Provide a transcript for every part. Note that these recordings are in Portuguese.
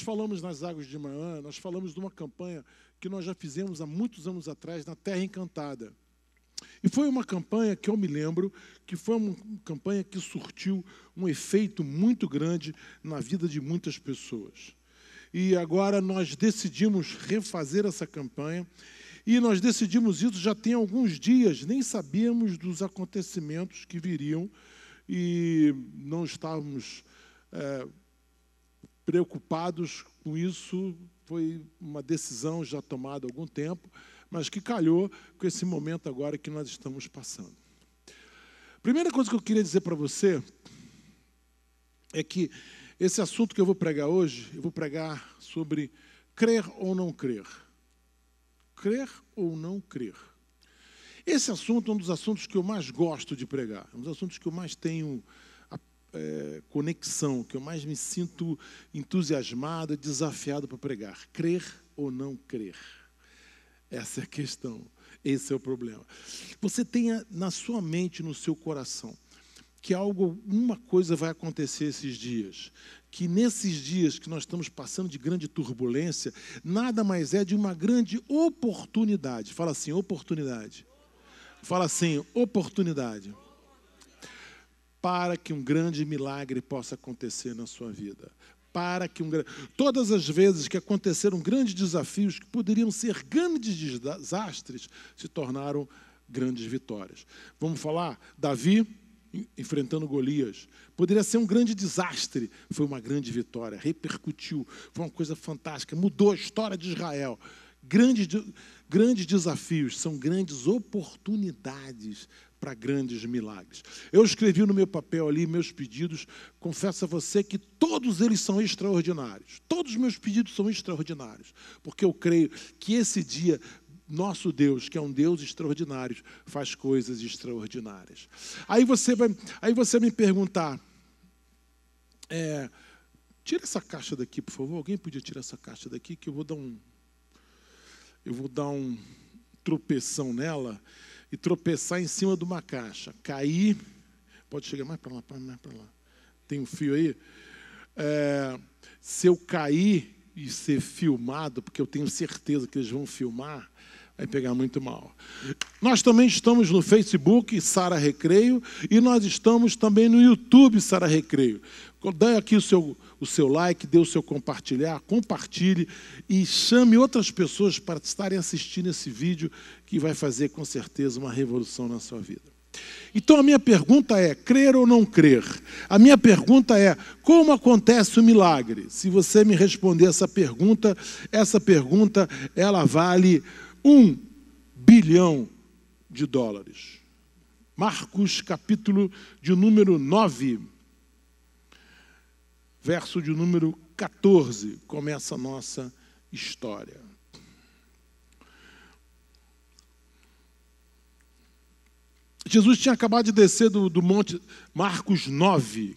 falamos nas Águas de Manhã, nós falamos de uma campanha que nós já fizemos há muitos anos atrás na Terra Encantada. E foi uma campanha que eu me lembro que foi uma campanha que surtiu um efeito muito grande na vida de muitas pessoas. E agora nós decidimos refazer essa campanha, e nós decidimos isso já tem alguns dias, nem sabíamos dos acontecimentos que viriam, e não estávamos preocupados com isso. Foi uma decisão já tomada há algum tempo, mas que calhou com esse momento agora que nós estamos passando. Primeira coisa que eu queria dizer para você é que esse assunto que eu vou pregar hoje, eu vou pregar sobre crer ou não crer. Crer ou não crer. Esse assunto é um dos assuntos que eu mais gosto de pregar, é um dos assuntos que eu mais tenho conexão, que eu mais me sinto entusiasmado, desafiado para pregar. Crer ou não crer. Essa é a questão, esse é o problema. Você tenha na sua mente, no seu coração, que uma coisa vai acontecer esses dias, que nesses dias que nós estamos passando de grande turbulência, nada mais é de uma grande oportunidade. Fala assim, oportunidade. Fala assim, oportunidade. Para que um grande milagre possa acontecer na sua vida. Todas as vezes que aconteceram grandes desafios que poderiam ser grandes desastres, se tornaram grandes vitórias. Vamos falar, Davi enfrentando Golias. Poderia ser um grande desastre, foi uma grande vitória, repercutiu, foi uma coisa fantástica, mudou a história de Israel. Grandes desafios são grandes oportunidades para grandes milagres. Eu escrevi no meu papel ali meus pedidos, confesso a você que todos eles são extraordinários. Todos os meus pedidos são extraordinários, porque eu creio que esse dia, nosso Deus, que é um Deus extraordinário, faz coisas extraordinárias. Aí você me perguntar, tira essa caixa daqui, por favor. Alguém podia tirar essa caixa daqui, que eu vou dar um tropeção nela e tropeçar em cima de uma caixa. Cair, pode chegar mais para lá, mais para lá. Tem um fio aí? Se eu cair e ser filmado, porque eu tenho certeza que eles vão filmar, vai pegar muito mal. Nós também estamos no Facebook, Sara Recreio, e nós estamos também no YouTube, Sara Recreio. Dê aqui o seu like, dê o seu compartilhar, compartilhe e chame outras pessoas para estarem assistindo esse vídeo, que vai fazer com certeza uma revolução na sua vida. Então a minha pergunta é, crer ou não crer? A minha pergunta é, como acontece o milagre? Se você me responder essa pergunta ela vale $1 bilhão. Marcos, capítulo de número 9, verso de número 14, começa a nossa história. Jesus tinha acabado de descer do monte, Marcos 9,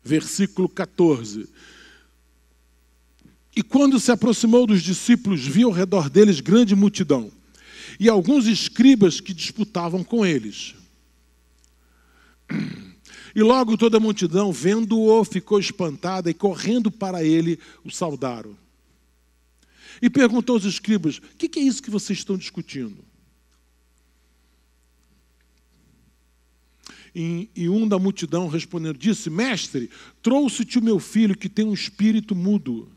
versículo 14. E quando se aproximou dos discípulos, viu ao redor deles grande multidão, e alguns escribas que disputavam com eles. E logo toda a multidão, vendo-o, ficou espantada, e correndo para ele, o saudaram. E perguntou aos escribas, o que é isso que vocês estão discutindo? E um da multidão respondendo, disse, mestre, trouxe-te o meu filho que tem um espírito mudo.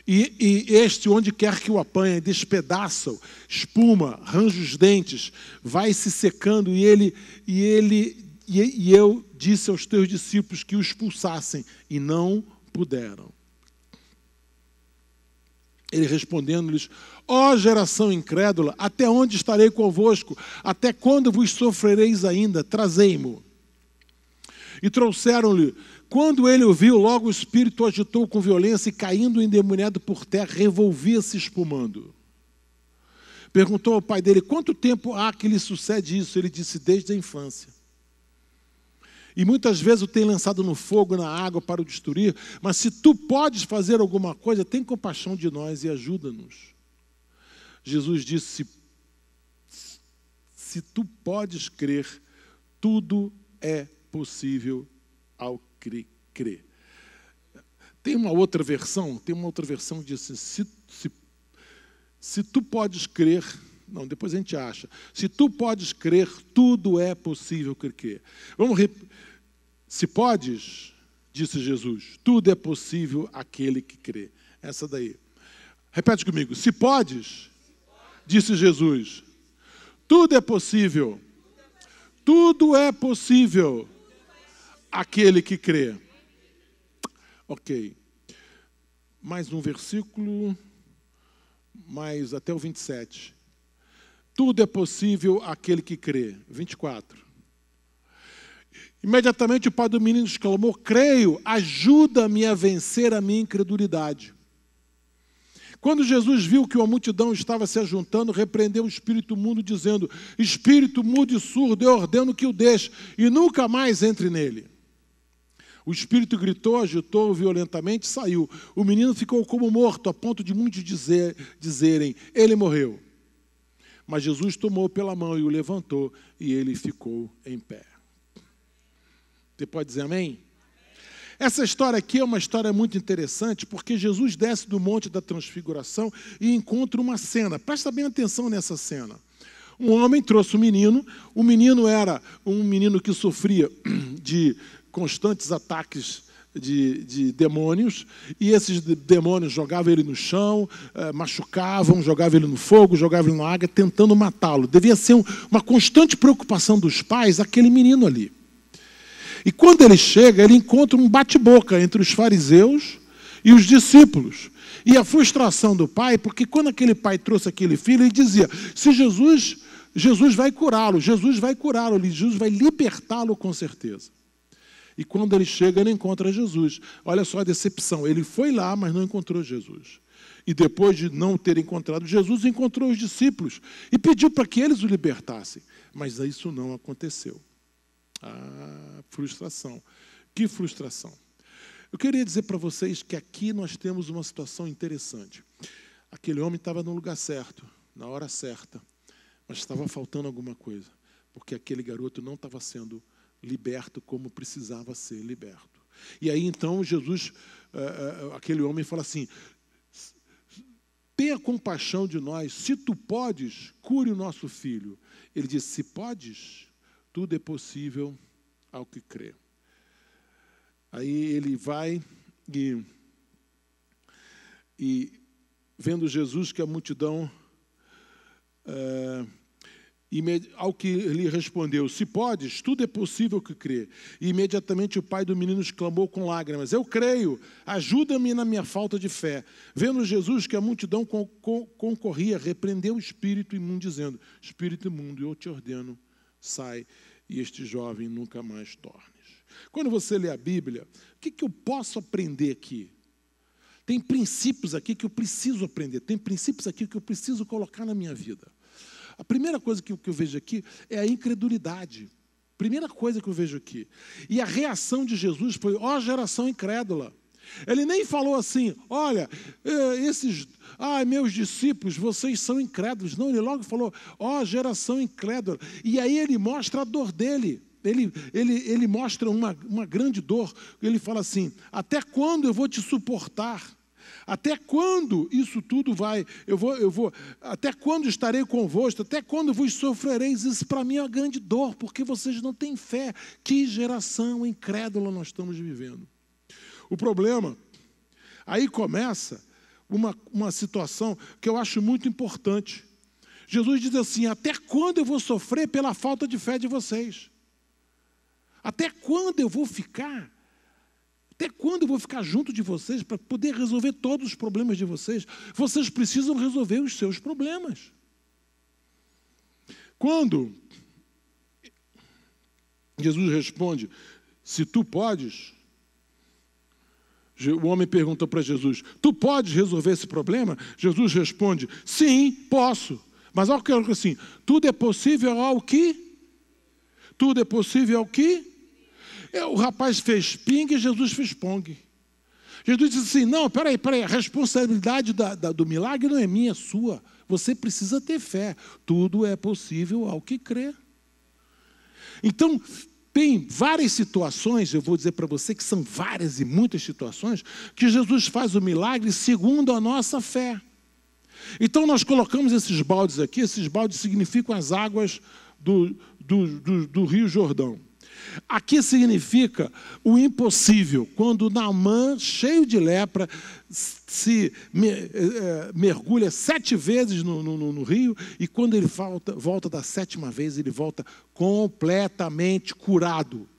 E este, onde quer que o apanhe, despedaça-o, espuma, arranja os dentes, vai se secando, e eu disse aos teus discípulos que o expulsassem, e não puderam. Ele respondendo-lhes, ó geração incrédula, até onde estarei convosco? Até quando vos sofrereis ainda? Trazei-mo. E trouxeram-lhe. Quando ele o viu, logo o espírito o agitou com violência e, caindo endemoniado por terra, revolvia-se espumando. Perguntou ao pai dele, quanto tempo há que lhe sucede isso? Ele disse, desde a infância. E muitas vezes o tem lançado no fogo, na água para o destruir, mas se tu podes fazer alguma coisa, tem compaixão de nós e ajuda-nos. Jesus disse, se tu podes crer, tudo é possível ao crer. Tem uma outra versão que diz assim, se tu podes crer, não, depois a gente acha, se tu podes crer, tudo é possível crer. Se podes, disse Jesus, tudo é possível àquele que crê. Essa daí. Repete comigo, se podes, disse Jesus, tudo é possível. Tudo é possível àquele que crê. Ok. Mais um versículo, mais até o 27. Tudo é possível àquele que crê. 24. Imediatamente o pai do menino exclamou, creio, ajuda-me a vencer a minha incredulidade. Quando Jesus viu que uma multidão estava se ajuntando, repreendeu o espírito mudo, dizendo, espírito mudo e surdo, eu ordeno que o deixe, e nunca mais entre nele. O espírito gritou, agitou violentamente e saiu. O menino ficou como morto, a ponto de muitos dizerem, ele morreu. Mas Jesus tomou pela mão e o levantou, e ele ficou em pé. Você pode dizer amém? Essa história aqui é uma história muito interessante, porque Jesus desce do Monte da Transfiguração e encontra uma cena. Presta bem atenção nessa cena. Um homem trouxe um menino. O menino era um menino que sofria de constantes ataques de demônios, e esses demônios jogavam ele no chão, machucavam, jogavam ele no fogo, jogavam ele na água, tentando matá-lo. Devia ser uma constante preocupação dos pais, aquele menino ali. E quando ele chega, ele encontra um bate-boca entre os fariseus e os discípulos. E a frustração do pai, porque quando aquele pai trouxe aquele filho, ele dizia, se Jesus vai curá-lo, Jesus vai vai libertá-lo com certeza. E quando ele chega, ele encontra Jesus. Olha só a decepção, ele foi lá, mas não encontrou Jesus. E depois de não ter encontrado Jesus, encontrou os discípulos e pediu para que eles o libertassem. Mas isso não aconteceu. Frustração. Que frustração. Eu queria dizer para vocês que aqui nós temos uma situação interessante. Aquele homem estava no lugar certo, na hora certa, mas estava faltando alguma coisa, porque aquele garoto não estava sendo liberto como precisava ser liberto. E aí então Jesus, aquele homem fala assim, tenha compaixão de nós, se tu podes, cure o nosso filho. Ele disse, se podes, tudo é possível ao que crê. Aí ele vai e vendo Jesus que a multidão, ao que lhe respondeu, se podes, tudo é possível que crê. E imediatamente o pai do menino exclamou com lágrimas, eu creio, ajuda-me na minha falta de fé. Vendo Jesus que a multidão concorria, repreendeu o espírito imundo, dizendo, espírito imundo, eu te ordeno, sai, e este jovem nunca mais tornes. Quando você lê a Bíblia, o que eu posso aprender aqui? Tem princípios aqui que eu preciso aprender, tem princípios aqui que eu preciso colocar na minha vida. A primeira coisa que eu vejo aqui é a incredulidade. Primeira coisa que eu vejo aqui. E a reação de Jesus foi, ó geração incrédula. Ele nem falou assim, olha, meus discípulos, vocês são incrédulos. Não, ele logo falou, ó geração incrédula. E aí ele mostra a dor dele. Ele mostra uma grande dor. Ele fala assim, até quando eu vou te suportar? Até quando isso tudo vai? Até quando estarei convosco? Até quando vos sofrereis? Isso para mim é uma grande dor, porque vocês não têm fé. Que geração incrédula nós estamos vivendo. O problema, aí começa uma situação que eu acho muito importante. Jesus diz assim, até quando eu vou sofrer pela falta de fé de vocês? Até quando eu vou ficar? Até quando eu vou ficar junto de vocês para poder resolver todos os problemas de vocês? Vocês precisam resolver os seus problemas. Quando Jesus responde, se tu podes, o homem pergunta para Jesus, tu podes resolver esse problema? Jesus responde, sim, posso. Mas olha o que assim, tudo é possível ao que? Tudo é possível ao que? O rapaz fez ping e Jesus fez pong. Jesus disse assim, não, peraí, a responsabilidade do milagre não é minha, é sua. Você precisa ter fé. Tudo é possível ao que crê. Então, Tem várias situações, eu vou dizer para você que são várias e muitas situações, que Jesus faz o milagre segundo a nossa fé. Então nós colocamos esses baldes aqui, esses baldes significam as águas do Rio Jordão. Aqui significa o impossível, quando Naamã, cheio de lepra, se mergulha 7 vezes no rio, e quando ele volta da 7ª vez, ele volta completamente curado.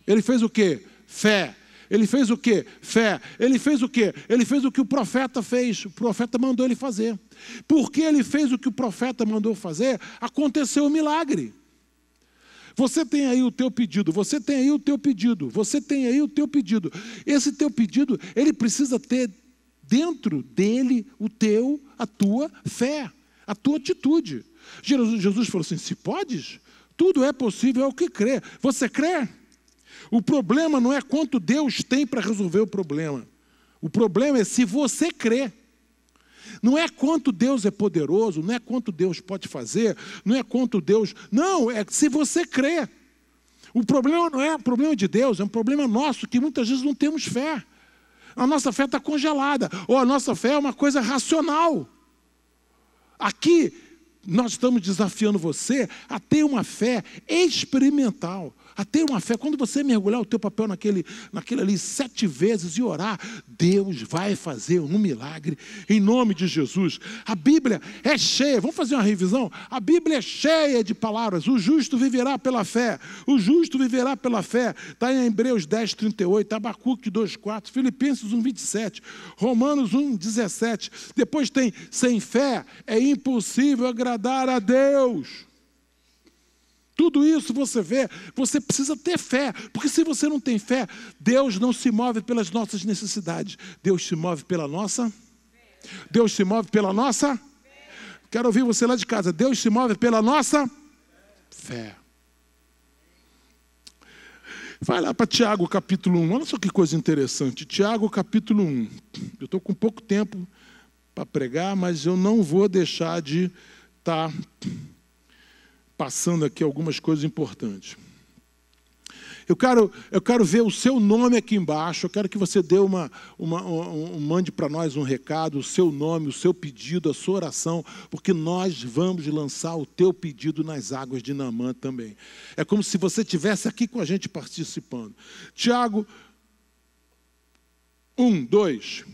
Ele fez o quê? Fé. Ele fez o quê? Fé. Ele fez o quê? Ele fez o que o profeta fez. O profeta mandou ele fazer. Porque ele fez o que o profeta mandou fazer, aconteceu o milagre. Você tem aí o teu pedido, você tem aí o teu pedido, você tem aí o teu pedido. Esse teu pedido, ele precisa ter dentro dele a tua fé, a tua atitude. Jesus falou assim, se podes, tudo é possível ao que crê. Você crê? O problema não é quanto Deus tem para resolver o problema. O problema é se você crê. Não é quanto Deus é poderoso, não é quanto Deus pode fazer, não é quanto Deus... Não, é se você crê. O problema não é um problema de Deus, é um problema nosso, que muitas vezes não temos fé. A nossa fé está congelada, ou a nossa fé é uma coisa racional. Aqui, nós estamos desafiando você a ter uma fé experimental, a ter uma fé. Quando você mergulhar o teu papel naquele ali 7 vezes e orar, Deus vai fazer um milagre em nome de Jesus. A Bíblia é cheia, vamos fazer uma revisão? A Bíblia é cheia de palavras, o justo viverá pela fé, o justo viverá pela fé. Está em Hebreus 10, 38, Abacuque 2, 4, Filipenses 1, 27, Romanos 1, 17. Depois tem, sem fé é impossível agradar a Deus. Tudo isso você vê, você precisa ter fé, porque se você não tem fé, Deus não se move pelas nossas necessidades, Deus se move pela nossa, Deus se move pela nossa, quero ouvir você lá de casa, Deus se move pela nossa fé. Vai lá para Tiago capítulo 1, olha só que coisa interessante, Tiago capítulo 1, eu estou com pouco tempo para pregar, mas eu não vou deixar de estar passando aqui algumas coisas importantes. Eu quero ver o seu nome aqui embaixo, eu quero que você dê mande para nós um recado, o seu nome, o seu pedido, a sua oração, porque nós vamos lançar o teu pedido nas águas de Naamã também. É como se você estivesse aqui com a gente participando. Tiago 1, 2...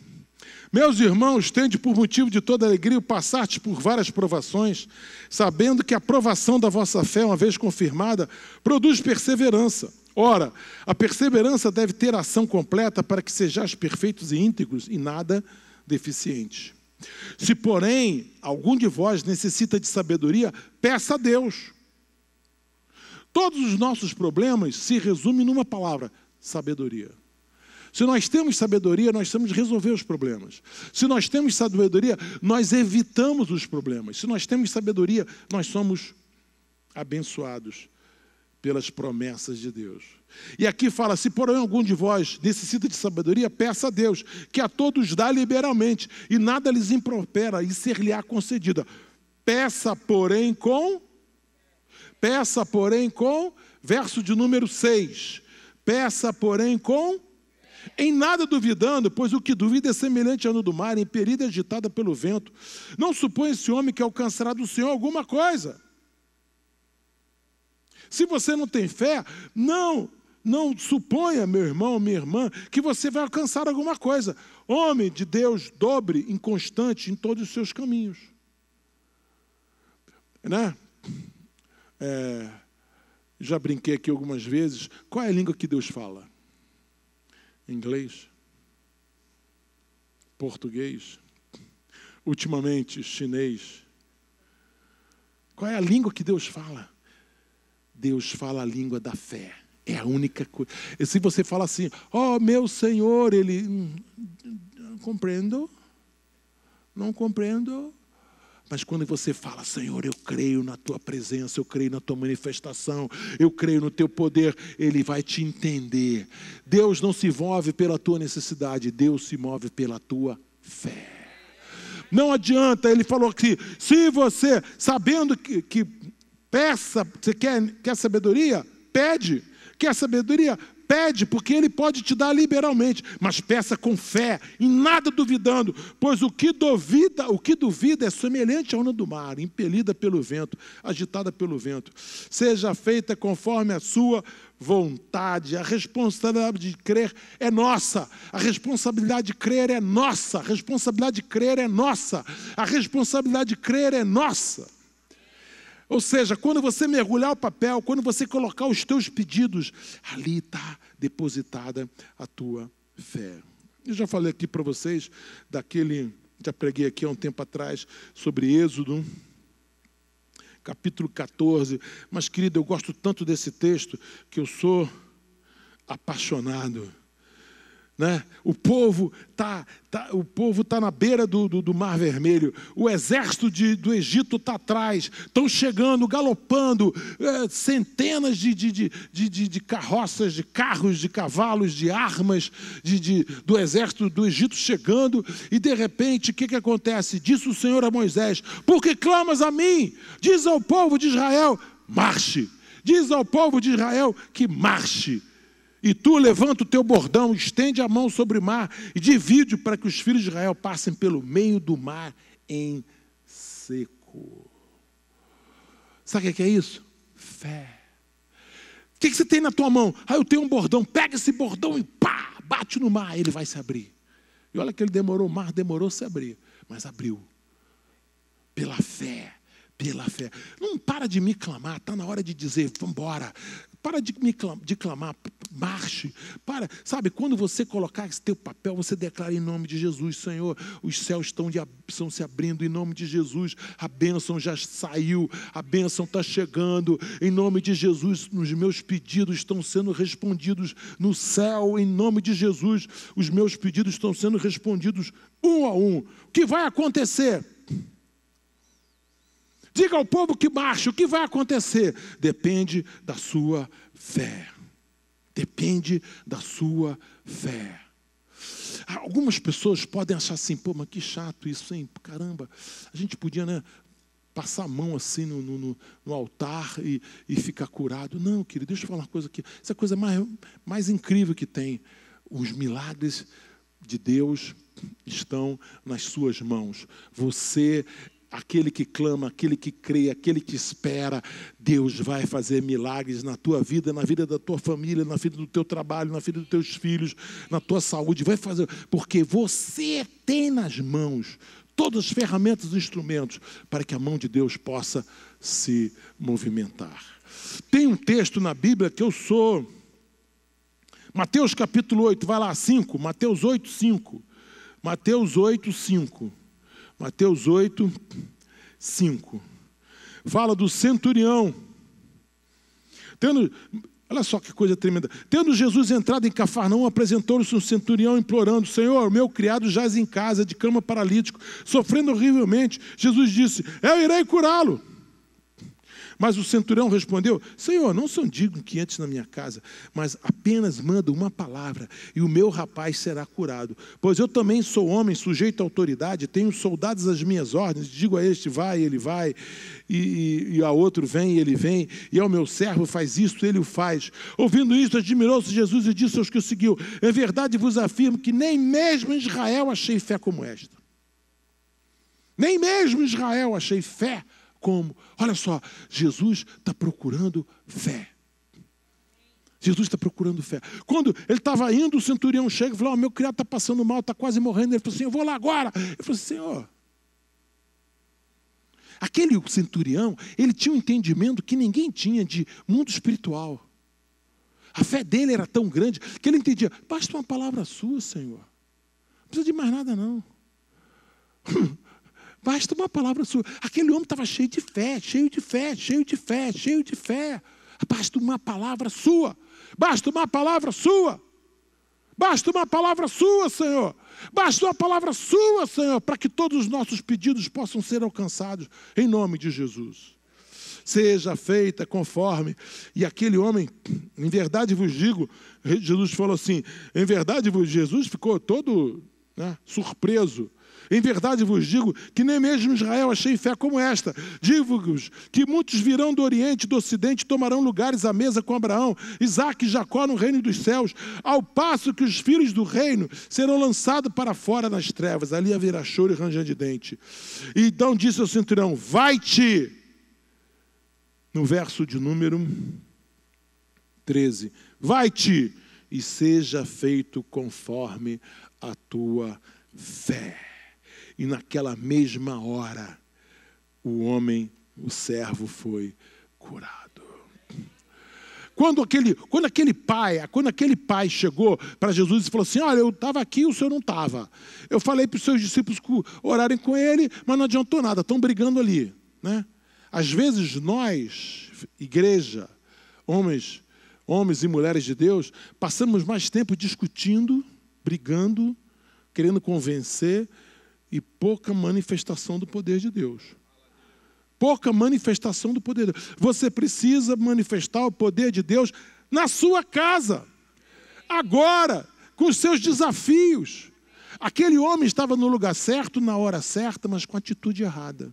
Meus irmãos, tende por motivo de toda alegria o passar por várias provações, sabendo que a provação da vossa fé, uma vez confirmada, produz perseverança. Ora, a perseverança deve ter ação completa para que sejais perfeitos e íntegros e nada deficientes. Se, porém, algum de vós necessita de sabedoria, peça a Deus. Todos os nossos problemas se resumem numa palavra: sabedoria. Se nós temos sabedoria, nós temos resolver os problemas. Se nós temos sabedoria, nós evitamos os problemas. Se nós temos sabedoria, nós somos abençoados pelas promessas de Deus. E aqui fala, se porém algum de vós necessita de sabedoria, peça a Deus, que a todos dá liberalmente, e nada lhes impropera, e ser-lhe-á concedida. Peça, porém, com... verso de número 6. Peça, porém, com... Em nada duvidando, pois o que duvida é semelhante à onda do mar, impelida e agitada pelo vento. Não supõe esse homem que alcançará do Senhor alguma coisa. Se você não tem fé, não suponha, meu irmão, minha irmã, que você vai alcançar alguma coisa. Homem de Deus, dobre, inconstante em todos os seus caminhos. Né? Já brinquei aqui algumas vezes. Qual é a língua que Deus fala? Inglês, português, ultimamente chinês. Qual é a língua que Deus fala? Deus fala a língua da fé. É a única coisa. E se você fala assim, ó meu Senhor, ele não compreendo. Mas quando você fala, Senhor, eu creio na tua presença, eu creio na tua manifestação, eu creio no teu poder, ele vai te entender. Deus não se move pela tua necessidade, Deus se move pela tua fé. Não adianta, ele falou que se você, sabendo que peça, você quer sabedoria? pede. Quer sabedoria? Pede, porque Ele pode te dar liberalmente, mas peça com fé, em nada duvidando, pois o que duvida é semelhante à onda do mar, impelida pelo vento, agitada pelo vento. Seja feita conforme a sua vontade. A responsabilidade de crer é nossa. A responsabilidade de crer é nossa. A responsabilidade de crer é nossa. A responsabilidade de crer é nossa. Ou seja, quando você mergulhar o papel, quando você colocar os teus pedidos, ali está depositada a tua fé. Eu já falei aqui para vocês já preguei aqui há um tempo atrás sobre Êxodo, capítulo 14. Mas, querido, eu gosto tanto desse texto que eu sou apaixonado. Né? O povo tá na beira do Mar Vermelho. O exército do Egito está atrás. Estão chegando, galopando, centenas de carroças, de carros, de cavalos, de armas do exército do Egito chegando. E de repente, o que acontece? Disse o Senhor a Moisés: por que clamas a mim? Diz ao povo de Israel: marche. Diz ao povo de Israel que marche. E tu levanta o teu bordão, estende a mão sobre o mar e divide para que os filhos de Israel passem pelo meio do mar em seco. Sabe o que é isso? Fé. O que você tem na tua mão? Eu tenho um bordão. Pega esse bordão e pá, bate no mar, ele vai se abrir. E olha que o mar demorou a se abrir, mas abriu. Pela fé. Pela fé. Não para de me clamar, está na hora de dizer: vamos embora. Para de clamar, marche. Sabe, quando você colocar esse teu papel, você declara em nome de Jesus: Senhor, os céus estão se abrindo em nome de Jesus, a bênção já saiu, a bênção está chegando, em nome de Jesus, os meus pedidos estão sendo respondidos no céu, em nome de Jesus, os meus pedidos estão sendo respondidos um a um. O que vai acontecer? Diga ao povo que marche. O que vai acontecer? Depende da sua fé. Depende da sua fé. Algumas pessoas podem achar assim: pô, mas que chato isso, hein? Caramba, a gente podia, né, passar a mão assim no altar e ficar curado. Não, querido, deixa eu falar uma coisa aqui. Essa é a coisa mais incrível que tem. Os milagres de Deus estão nas suas mãos. Você, aquele que clama, aquele que crê, aquele que espera, Deus vai fazer milagres na tua vida, na vida da tua família, na vida do teu trabalho, na vida dos teus filhos, na tua saúde. Vai fazer, porque você tem nas mãos todas as ferramentas e instrumentos para que a mão de Deus possa se movimentar. Tem um texto na Bíblia que eu sou... Mateus capítulo 8, vai lá, 5. Mateus 8, 5. Mateus 8, 5. Mateus 8, 5. Fala do centurião. Olha só que coisa tremenda. Tendo Jesus entrado em Cafarnaum, apresentou-se um centurião implorando: Senhor, meu criado jaz em casa, de cama paralítico, sofrendo horrivelmente. Jesus disse: eu irei curá-lo. Mas o centurião respondeu: Senhor, não sou digno que entres na minha casa, mas apenas manda uma palavra e o meu rapaz será curado. Pois eu também sou homem sujeito à autoridade, tenho soldados às minhas ordens, digo a este vai, ele vai, e a outro vem, ele vem, e ao meu servo faz isto, ele o faz. Ouvindo isto, admirou-se Jesus e disse aos que o seguiu: em verdade vos afirmo que nem mesmo em Israel achei fé como esta. Nem mesmo em Israel achei fé como. Olha só, Jesus está procurando fé. Jesus está procurando fé. Quando ele estava indo, o centurião chega e falou: meu criado está passando mal, está quase morrendo. Ele falou assim: eu vou lá agora. Ele falou assim: Senhor. Aquele centurião, ele tinha um entendimento que ninguém tinha de mundo espiritual. A fé dele era tão grande que ele entendia: basta uma palavra sua, Senhor. Não precisa de mais nada, não. Basta uma palavra sua. Aquele homem estava cheio de fé, cheio de fé, cheio de fé, cheio de fé. Basta uma palavra sua. Basta uma palavra sua. Basta uma palavra sua, Senhor. Basta uma palavra sua, Senhor, para que todos os nossos pedidos possam ser alcançados, em nome de Jesus. Seja feita conforme. E aquele homem, em verdade vos digo, Jesus falou assim, em verdade Jesus ficou todo, né, surpreso. Em verdade vos digo que nem mesmo Israel achei fé como esta. Digo-vos que muitos virão do Oriente e do Ocidente e tomarão lugares à mesa com Abraão, Isaque e Jacó no reino dos céus, ao passo que os filhos do reino serão lançados para fora nas trevas. Ali haverá choro e ranger de dente. E então disse ao centurião, vai-te. No verso de número 13, vai-te e seja feito conforme a tua fé. E naquela mesma hora, o servo foi curado. Quando aquele pai chegou para Jesus e falou assim, olha, eu estava aqui, o senhor não estava. Eu falei para os seus discípulos orarem com ele, mas não adiantou nada, estão brigando ali, né? Às vezes nós, igreja, homens e mulheres de Deus, passamos mais tempo discutindo, brigando, querendo convencer, e pouca manifestação do poder de Deus. Pouca manifestação do poder de Deus. Você precisa manifestar o poder de Deus na sua casa. Agora, com os seus desafios. Aquele homem estava no lugar certo, na hora certa, mas com a atitude errada.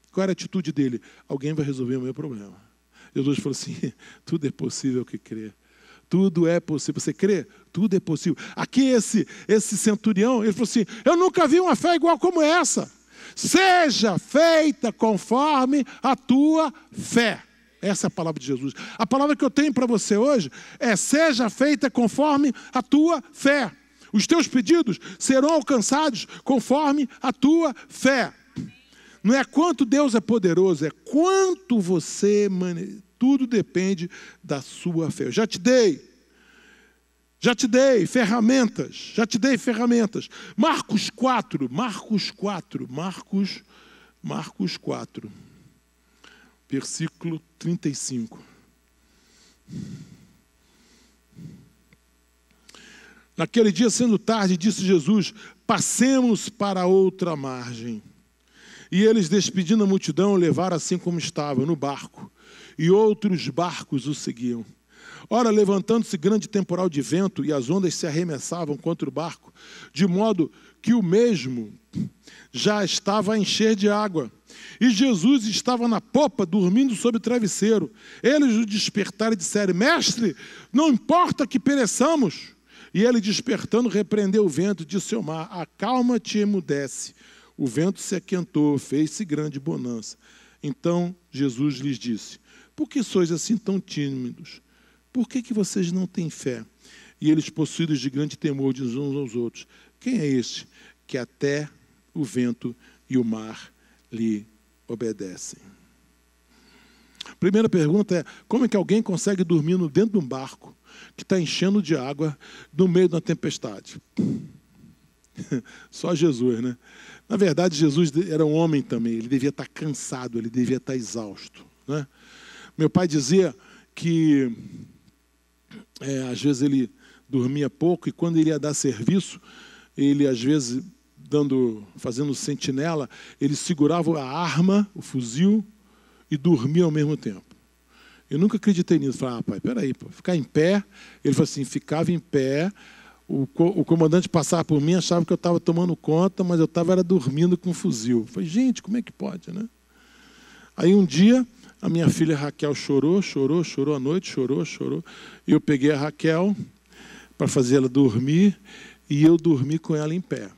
Qual era a atitude dele? Alguém vai resolver o meu problema. Jesus falou assim, tudo é possível que crê. Tudo é possível. Você crê? Tudo é possível. Aqui esse centurião, ele falou assim, eu nunca vi uma fé igual como essa. Seja feita conforme a tua fé. Essa é a palavra de Jesus. A palavra que eu tenho para você hoje é, seja feita conforme a tua fé. Os teus pedidos serão alcançados conforme a tua fé. Não é quanto Deus é poderoso, é quanto você... Tudo depende da sua fé. Eu já te dei ferramentas. Marcos 4, versículo 35. Naquele dia, sendo tarde, disse Jesus, passemos para outra margem. E eles, despedindo a multidão, o levaram assim como estava, no barco. E outros barcos o seguiam. Ora, levantando-se grande temporal de vento, e as ondas se arremessavam contra o barco, de modo que o mesmo já estava a encher de água. E Jesus estava na popa, dormindo sobre o travesseiro. Eles o despertaram e disseram, mestre, não importa que pereçamos. E ele, despertando, repreendeu o vento, disse ao mar, acalma-te e emudece. O vento se aquentou, fez-se grande bonança. Então Jesus lhes disse, por que sois assim tão tímidos? Por que vocês não têm fé? E eles, possuídos de grande temor, dizem uns aos outros, quem é este que até o vento e o mar lhe obedecem? A primeira pergunta é, como é que alguém consegue dormir dentro de um barco que está enchendo de água no meio de uma tempestade? Só Jesus, né? Na verdade, Jesus era um homem também, ele devia estar cansado, ele devia estar exausto, né? Meu pai dizia que às vezes ele dormia pouco e quando ele ia dar serviço, ele às vezes fazendo sentinela, ele segurava a arma, o fuzil e dormia ao mesmo tempo. Eu nunca acreditei nisso. Falei, pai, peraí, ficar em pé. Ele falou assim, ficava em pé, o comandante passava por mim, achava que eu estava tomando conta, mas eu estava dormindo com um fuzil. Eu falei, gente, como é que pode, né? Aí um dia, a minha filha Raquel chorou à noite, chorou. E eu peguei a Raquel para fazer ela dormir e eu dormi com ela em pé,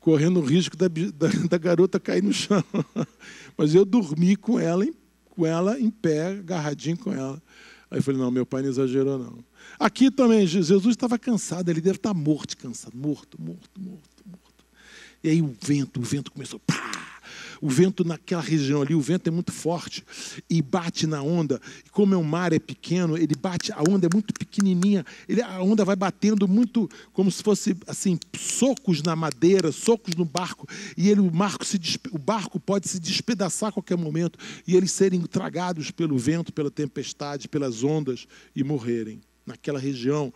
correndo o risco da garota cair no chão. Mas eu dormi com ela em pé, agarradinho com ela. Aí eu falei, não, meu pai não exagerou, não. Aqui também, Jesus estava cansado, ele deve estar morto, cansado, morto. E aí o vento começou, pá! O vento naquela região ali, o vento é muito forte e bate na onda. E como o mar é pequeno, ele bate, a onda é muito pequenininha, a onda vai batendo muito, como se fosse assim, socos na madeira, socos no barco. E o barco pode se despedaçar a qualquer momento e eles serem tragados pelo vento, pela tempestade, pelas ondas e morrerem. Naquela região,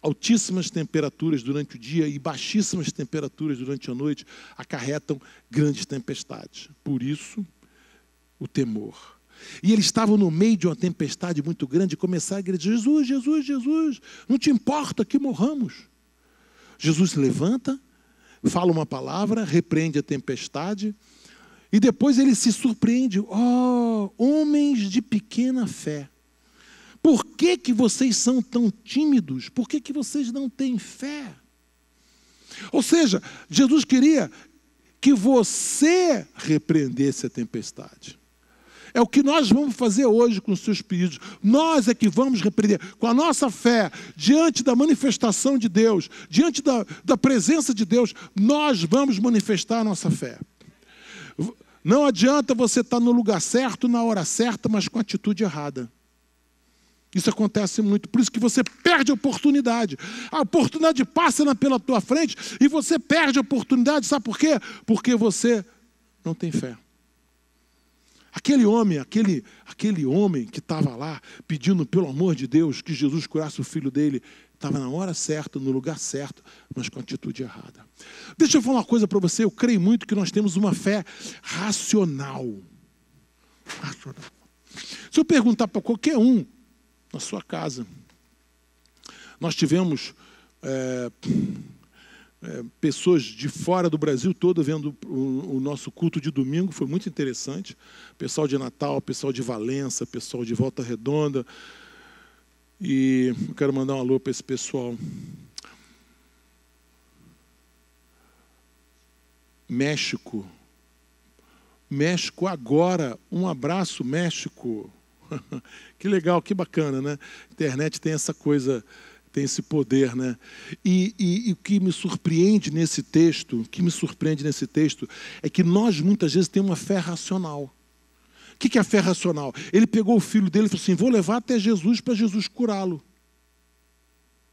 altíssimas temperaturas durante o dia e baixíssimas temperaturas durante a noite acarretam grandes tempestades. Por isso, o temor. E eles estavam no meio de uma tempestade muito grande e começaram a gritar, Jesus, não te importa que morramos. Jesus se levanta, fala uma palavra, repreende a tempestade, e depois ele se surpreende. Oh, homens de pequena fé, por que que vocês são tão tímidos? Por que que vocês não têm fé? Ou seja, Jesus queria que você repreendesse a tempestade. É o que nós vamos fazer hoje com os seus pedidos. Nós é que vamos repreender. Com a nossa fé, diante da manifestação de Deus, diante da presença de Deus, nós vamos manifestar a nossa fé. Não adianta você estar no lugar certo, na hora certa, mas com a atitude errada. Isso acontece muito, por isso que você perde a oportunidade. A oportunidade passa pela tua frente e você perde a oportunidade. Sabe por quê? Porque você não tem fé. Aquele homem que estava lá pedindo pelo amor de Deus que Jesus curasse o filho dele, estava na hora certa, no lugar certo, mas com a atitude errada. Deixa eu falar uma coisa para você, eu creio muito que nós temos uma fé racional. Se eu perguntar para qualquer um na sua casa, nós tivemos pessoas de fora do Brasil todo vendo o nosso culto de domingo, foi muito interessante. Pessoal de Natal, pessoal de Valença, pessoal de Volta Redonda. E eu quero mandar um alô para esse pessoal. México agora, um abraço, México. Que legal, que bacana, né? A internet tem essa coisa, tem esse poder, né? E o que me surpreende nesse texto, é que nós muitas vezes temos uma fé racional. O que é a fé racional? Ele pegou o filho dele e falou assim, vou levar até Jesus para Jesus curá-lo.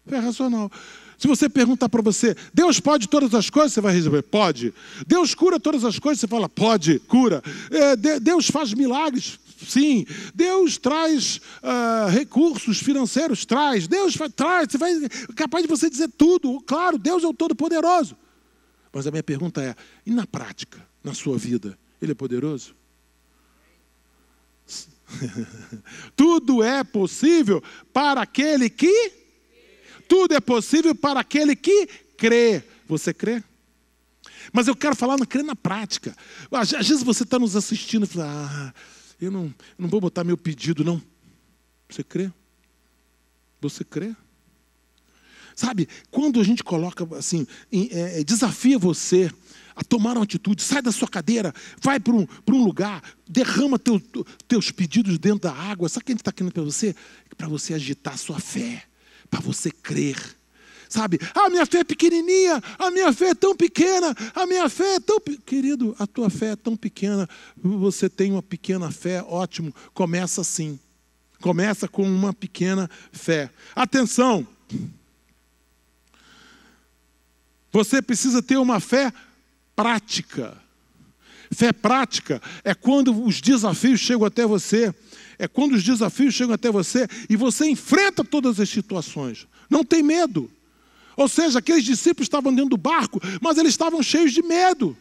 Fé racional. Se você perguntar para você, Deus pode todas as coisas, você vai responder, pode. Deus cura todas as coisas, você fala, pode, cura. Deus faz milagres, sim. Deus traz recursos financeiros, traz. Deus traz, capaz de você dizer tudo. Claro, Deus é o Todo-Poderoso. Mas a minha pergunta é, e na prática, na sua vida, Ele é poderoso? Tudo é possível para aquele que... Tudo é possível para aquele que crê. Você crê? Mas eu quero falar, não crê na prática. Às vezes você está nos assistindo e fala, eu não vou botar meu pedido, não. Você crê? Você crê? Sabe, quando a gente coloca assim, desafia você a tomar uma atitude, sai da sua cadeira, vai para um lugar, derrama teus pedidos dentro da água. Sabe o que a gente está querendo para você? Para você agitar a sua fé. Para você crer, sabe? A minha fé é pequenininha, a minha fé é tão pequena, a minha fé é tão... Querido, a tua fé é tão pequena, você tem uma pequena fé, ótimo, começa assim. Começa com uma pequena fé. Atenção! Você precisa ter uma fé prática. Fé prática é quando os desafios chegam até você. É quando os desafios chegam até você e você enfrenta todas as situações. Não tem medo. Ou seja, aqueles discípulos estavam dentro do barco, mas eles estavam cheios de medo.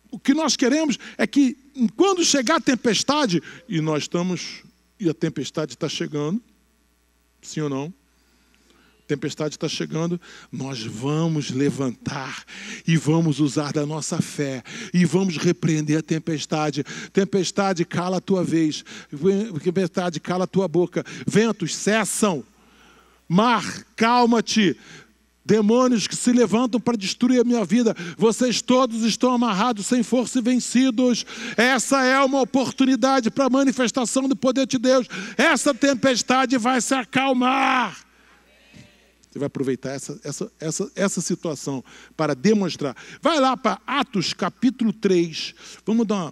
O que nós queremos é que, quando chegar a tempestade, e a tempestade está chegando, sim ou não? A tempestade está chegando, nós vamos levantar e vamos usar da nossa fé e vamos repreender a tempestade. Tempestade, cala a tua vez. Tempestade, cala a tua boca. Ventos, cessam. Mar, calma-te. Demônios que se levantam para destruir a minha vida, vocês todos estão amarrados sem força e vencidos. Essa é uma oportunidade para a manifestação do poder de Deus. Essa tempestade vai se acalmar. Você vai aproveitar essa situação para demonstrar. Vai lá para Atos capítulo 3. Vamos dar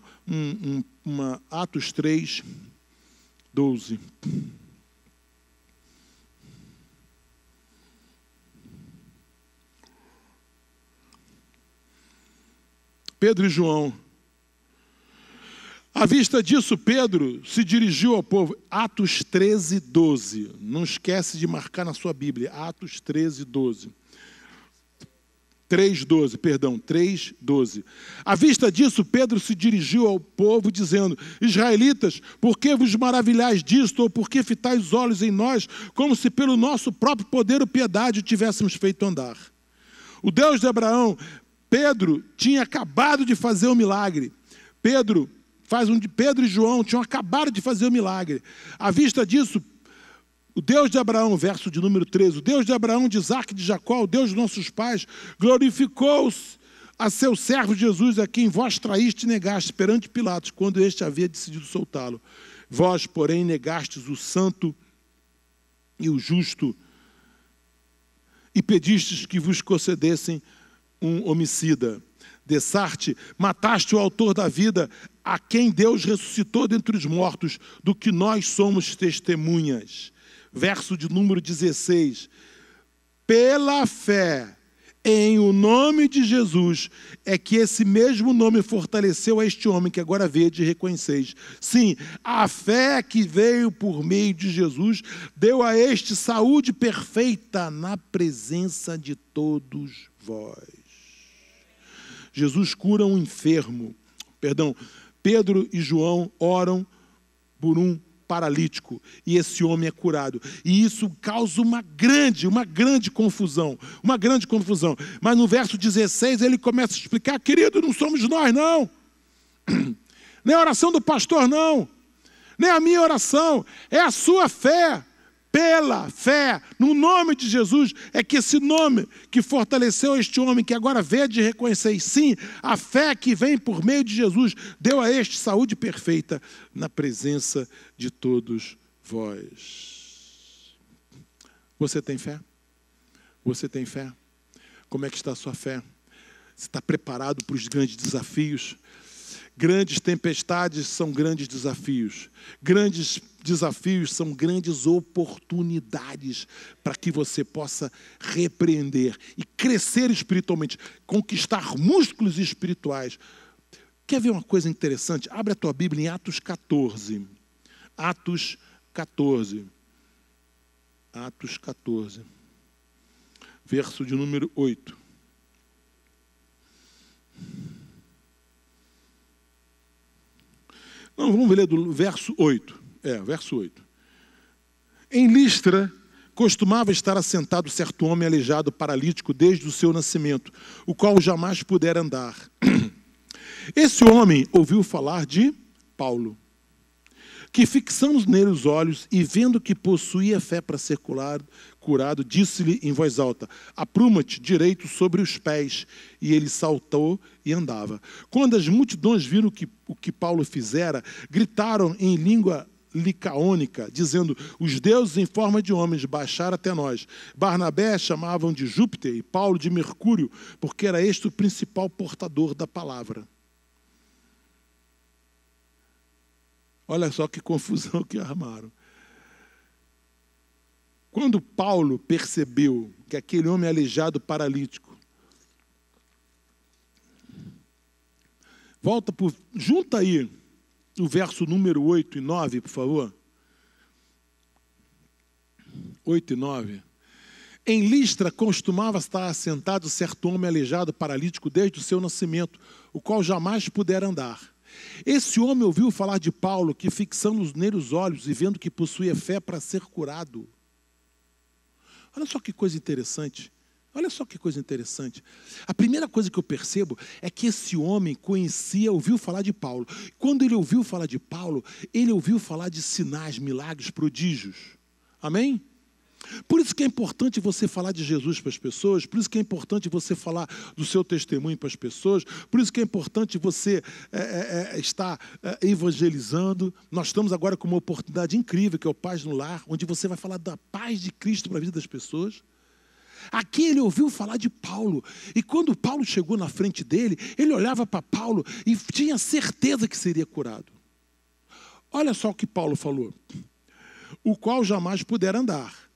uma Atos 3, 12. Pedro e João. À vista disso, Pedro se dirigiu ao povo. Atos 13, 12. Não esquece de marcar na sua Bíblia. Atos 13, 12. 3:12, perdão, 3:12. À vista disso, Pedro se dirigiu ao povo, dizendo: Israelitas, por que vos maravilhais disto, ou por que fitais os olhos em nós, como se pelo nosso próprio poder ou piedade o tivéssemos feito andar? O Deus de Abraão. Pedro tinha acabado de fazer o milagre. Pedro e João tinham acabado de fazer o milagre. À vista disso, o Deus de Abraão, verso de número 13, o Deus de Abraão, de Isaque e de Jacó, o Deus dos nossos pais, glorificou a seu servo Jesus, a quem vós traíste e negaste perante Pilatos, quando este havia decidido soltá-lo. Vós, porém, negastes o santo e o justo, e pedistes que vos concedessem um homicida. Dessarte, mataste o autor da vida, a quem Deus ressuscitou dentre os mortos, do que nós somos testemunhas. Verso de número 16. Pela fé em o nome de Jesus, é que esse mesmo nome fortaleceu a este homem que agora vede e reconheceis. Sim, a fé que veio por meio de Jesus deu a este saúde perfeita na presença de todos vós. Jesus cura um enfermo. Pedro e João oram por um paralítico, e esse homem é curado. E isso causa uma grande confusão. Mas no verso 16 ele começa a explicar: querido, não somos nós, não. Nem a oração do pastor, não. Nem a minha oração. É a sua fé. Pela fé, no nome de Jesus, é que esse nome que fortaleceu este homem, que agora vede e reconhece, sim, a fé que vem por meio de Jesus, deu a este saúde perfeita na presença de todos vós. Você tem fé? Você tem fé? Como é que está a sua fé? Você está preparado para os grandes desafios? Grandes tempestades são grandes desafios. Grandes desafios são grandes oportunidades para que você possa repreender e crescer espiritualmente, conquistar músculos espirituais. Quer ver uma coisa interessante? Abre a tua Bíblia em Atos 14. Atos 14. Atos 14. Verso de número 8. Não, vamos ler do verso 8. Verso 8. Em Listra, costumava estar assentado certo homem aleijado, paralítico, desde o seu nascimento, o qual jamais pudera andar. Esse homem ouviu falar de Paulo, que fixando nele os olhos e vendo que possuía fé para ser curado, disse-lhe em voz alta: apruma-te direito sobre os pés. E ele saltou e andava. Quando as multidões viram o que Paulo fizera, gritaram em língua licaônica, dizendo: os deuses em forma de homens baixaram até nós. Barnabé chamavam de Júpiter e Paulo de Mercúrio, porque era este o principal portador da palavra. Olha só que confusão que armaram. Quando Paulo percebeu que aquele homem aleijado, paralítico, junta aí o verso número 8 e 9, por favor. 8 e 9. Em Listra costumava estar assentado certo homem aleijado, paralítico, desde o seu nascimento, o qual jamais pudera andar. Esse homem ouviu falar de Paulo, que fixando nele os olhos e vendo que possuía fé para ser curado. Olha só que coisa interessante. Olha só que coisa interessante. A primeira coisa que eu percebo é que esse homem ouviu falar de Paulo. Quando ele ouviu falar de Paulo, ele ouviu falar de sinais, milagres, prodígios. Amém? Por isso que é importante você falar de Jesus para as pessoas, por isso que é importante você falar do seu testemunho para as pessoas, por isso que é importante você estar evangelizando. Nós estamos agora com uma oportunidade incrível, que é o Paz no Lar, onde você vai falar da paz de Cristo para a vida das pessoas. Aqui ele ouviu falar de Paulo, e quando Paulo chegou na frente dele, ele olhava para Paulo e tinha certeza que seria curado. Olha só o que Paulo falou: o qual jamais pudera andar.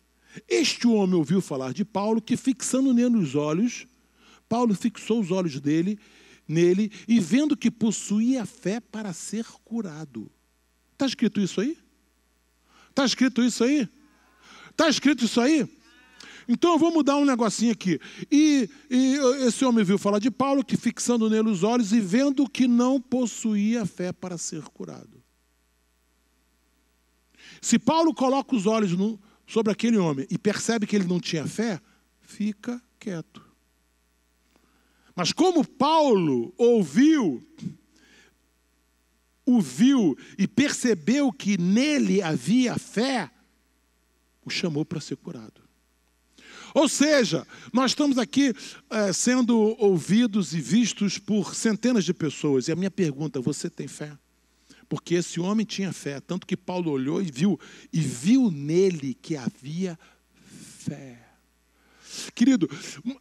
Este homem ouviu falar de Paulo, que fixando nele os olhos, Paulo fixou os olhos nele, e vendo que possuía fé para ser curado. Está escrito isso aí? Está escrito isso aí? Está escrito isso aí? Então eu vou mudar um negocinho aqui. E esse homem ouviu falar de Paulo, que fixando nele os olhos e vendo que não possuía fé para ser curado. Se Paulo coloca os olhos sobre aquele homem e percebe que ele não tinha fé, fica quieto. Mas como Paulo o viu e percebeu que nele havia fé, o chamou para ser curado. Ou seja, nós estamos aqui sendo ouvidos e vistos por centenas de pessoas. E a minha pergunta, você tem fé? Porque esse homem tinha fé, tanto que Paulo olhou e viu nele que havia fé. Querido,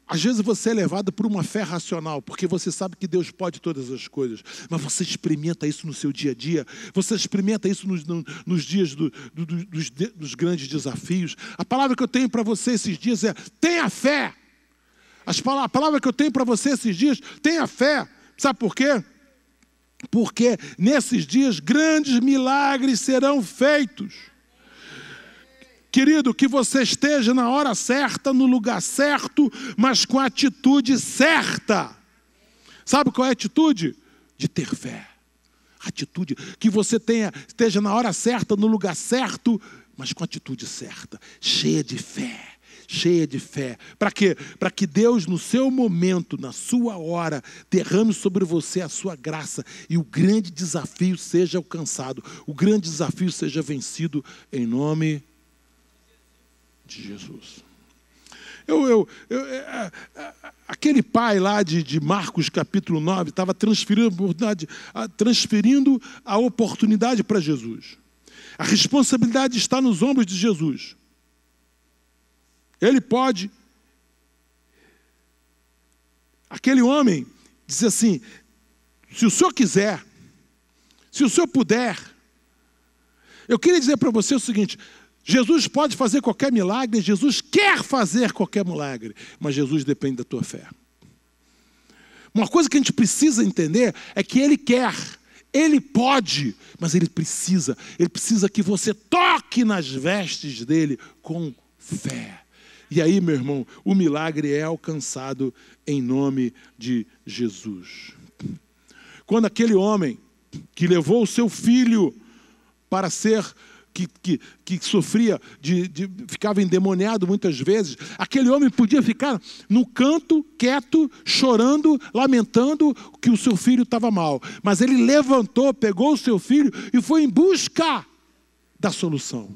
às vezes você é levado por uma fé racional, porque você sabe que Deus pode todas as coisas, mas você experimenta isso no seu dia a dia, você experimenta isso nos dias dos grandes desafios. A palavra que eu tenho para você esses dias é: tenha fé. A palavra que eu tenho para você esses dias, tenha fé. Sabe por quê? Porque nesses dias grandes milagres serão feitos. Querido, que você esteja na hora certa, no lugar certo, mas com a atitude certa. Sabe qual é a atitude? De ter fé. Atitude, que você esteja na hora certa, no lugar certo, mas com a atitude certa. Cheia de fé. Cheia de fé. Para quê? Para que Deus, no seu momento, na sua hora, derrame sobre você a sua graça e o grande desafio seja alcançado. O grande desafio seja vencido em nome de Jesus. Aquele pai lá de Marcos capítulo 9 estava transferindo a oportunidade para Jesus. A responsabilidade está nos ombros de Jesus. Ele pode. Aquele homem diz assim: se o senhor quiser, se o senhor puder. Eu queria dizer para você o seguinte: Jesus pode fazer qualquer milagre, Jesus quer fazer qualquer milagre, mas Jesus depende da tua fé. Uma coisa que a gente precisa entender é que Ele quer, Ele pode, mas Ele precisa que você toque nas vestes dEle com fé. E aí, meu irmão, o milagre é alcançado em nome de Jesus. Quando aquele homem que levou o seu filho para ser... Que sofria, ficava endemoniado muitas vezes, aquele homem podia ficar no canto, quieto, chorando, lamentando que o seu filho estava mal. Mas ele levantou, pegou o seu filho e foi em busca da solução.